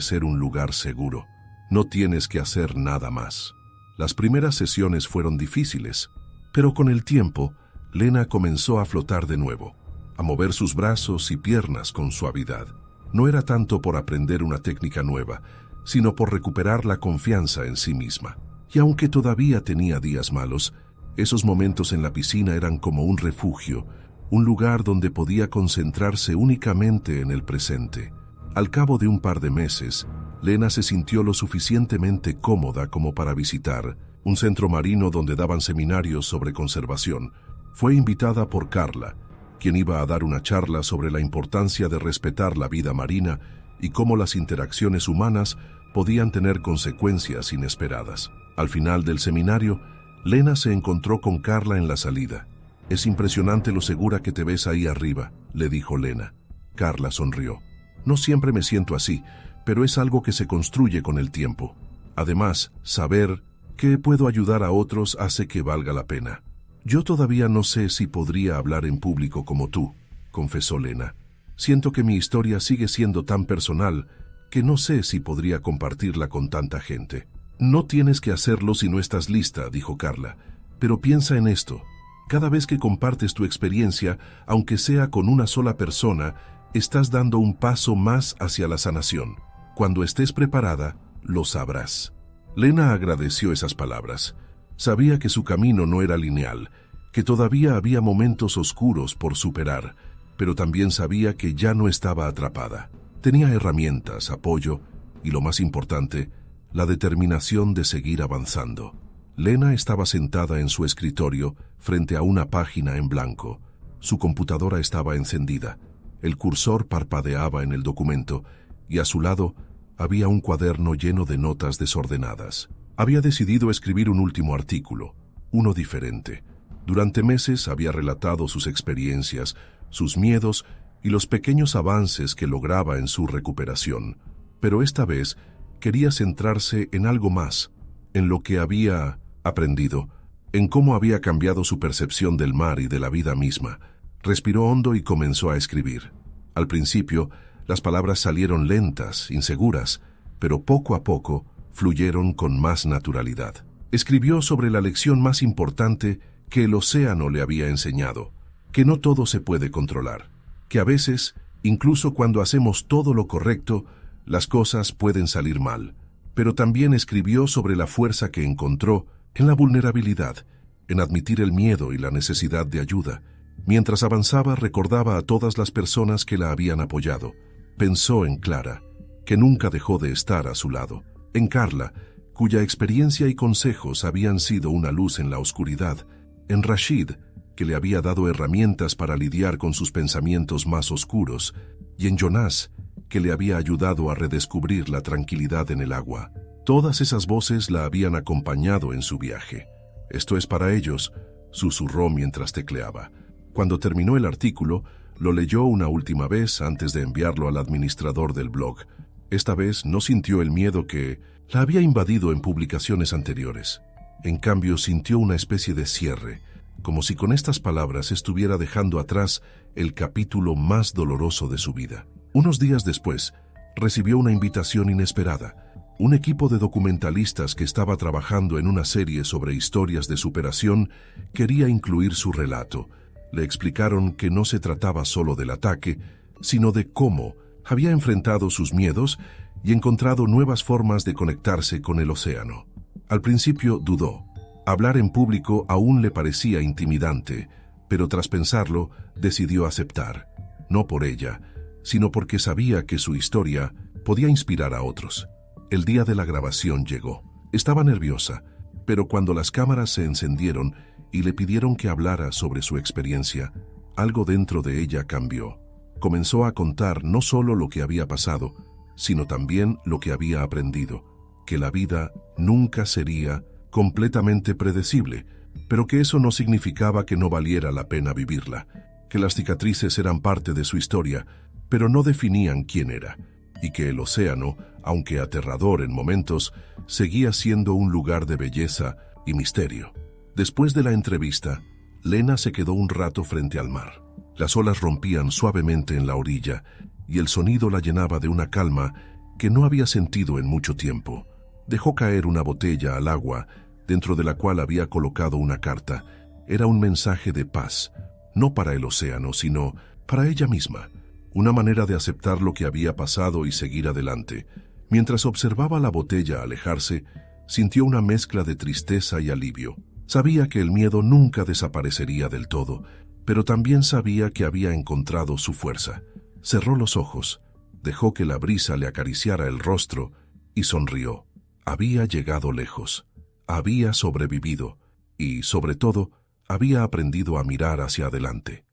ser un lugar seguro. No tienes que hacer nada más». Las primeras sesiones fueron difíciles, pero con el tiempo, Lena comenzó a flotar de nuevo, a mover sus brazos y piernas con suavidad. No era tanto por aprender una técnica nueva, sino por recuperar la confianza en sí misma. Y aunque todavía tenía días malos, esos momentos en la piscina eran como un refugio, un lugar donde podía concentrarse únicamente en el presente. Al cabo de un par de meses, Lena se sintió lo suficientemente cómoda como para visitar un centro marino donde daban seminarios sobre conservación. Fue invitada por Carla, quien iba a dar una charla sobre la importancia de respetar la vida marina y cómo las interacciones humanas podían tener consecuencias inesperadas. Al final del seminario, Lena se encontró con Carla en la salida. «Es impresionante lo segura que te ves ahí arriba», le dijo Lena. Carla sonrió. «No siempre me siento así, pero es algo que se construye con el tiempo. Además, saber que puedo ayudar a otros hace que valga la pena». «Yo todavía no sé si podría hablar en público como tú», confesó Lena. «Siento que mi historia sigue siendo tan personal que no sé si podría compartirla con tanta gente». «No tienes que hacerlo si no estás lista», dijo Carla. «Pero piensa en esto. Cada vez que compartes tu experiencia, aunque sea con una sola persona, estás dando un paso más hacia la sanación. Cuando estés preparada, lo sabrás. Lena agradeció esas palabras. Sabía que su camino no era lineal, que todavía había momentos oscuros por superar, pero también sabía que ya no estaba atrapada. Tenía herramientas, apoyo y, lo más importante, la determinación de seguir avanzando. Lena estaba sentada en su escritorio frente a una página en blanco. Su computadora estaba encendida. El cursor parpadeaba en el documento y a su lado había un cuaderno lleno de notas desordenadas. Había decidido escribir un último artículo, uno diferente. Durante meses había relatado sus experiencias, sus miedos y los pequeños avances que lograba en su recuperación. Pero esta vez quería centrarse en algo más, en lo que había aprendido, en cómo había cambiado su percepción del mar y de la vida misma. Respiró hondo y comenzó a escribir. Al principio, las palabras salieron lentas, inseguras, pero poco a poco fluyeron con más naturalidad. Escribió sobre la lección más importante que el océano le había enseñado, que no todo se puede controlar, que a veces, incluso cuando hacemos todo lo correcto, las cosas pueden salir mal. Pero también escribió sobre la fuerza que encontró en la vulnerabilidad, en admitir el miedo y la necesidad de ayuda. Mientras avanzaba, recordaba a todas las personas que la habían apoyado. Pensó en Clara, que nunca dejó de estar a su lado. En Carla, cuya experiencia y consejos habían sido una luz en la oscuridad. En Rashid, que le había dado herramientas para lidiar con sus pensamientos más oscuros. Y en Jonás, que le había ayudado a redescubrir la tranquilidad en el agua. Todas esas voces la habían acompañado en su viaje. «Esto es para ellos», susurró mientras tecleaba. Cuando terminó el artículo, lo leyó una última vez antes de enviarlo al administrador del blog. Esta vez no sintió el miedo que la había invadido en publicaciones anteriores. En cambio, sintió una especie de cierre, como si con estas palabras estuviera dejando atrás el capítulo más doloroso de su vida. Unos días después, recibió una invitación inesperada. Un equipo de documentalistas que estaba trabajando en una serie sobre historias de superación quería incluir su relato. Le explicaron que no se trataba solo del ataque, sino de cómo había enfrentado sus miedos y encontrado nuevas formas de conectarse con el océano. Al principio dudó. Hablar en público aún le parecía intimidante, pero tras pensarlo, decidió aceptar. No por ella, sino porque sabía que su historia podía inspirar a otros. El día de la grabación llegó. Estaba nerviosa, pero cuando las cámaras se encendieron y le pidieron que hablara sobre su experiencia, algo dentro de ella cambió. Comenzó a contar no solo lo que había pasado, sino también lo que había aprendido, que la vida nunca sería completamente predecible, pero que eso no significaba que no valiera la pena vivirla, que las cicatrices eran parte de su historia, pero no definían quién era, y que el océano, aunque aterrador en momentos, seguía siendo un lugar de belleza y misterio. Después de la entrevista, Lena se quedó un rato frente al mar. Las olas rompían suavemente en la orilla y el sonido la llenaba de una calma que no había sentido en mucho tiempo. Dejó caer una botella al agua, dentro de la cual había colocado una carta. Era un mensaje de paz, no para el océano, sino para ella misma. Una manera de aceptar lo que había pasado y seguir adelante. Mientras observaba la botella alejarse, sintió una mezcla de tristeza y alivio. Sabía que el miedo nunca desaparecería del todo, pero también sabía que había encontrado su fuerza. Cerró los ojos, dejó que la brisa le acariciara el rostro y sonrió. Había llegado lejos, había sobrevivido y, sobre todo, había aprendido a mirar hacia adelante.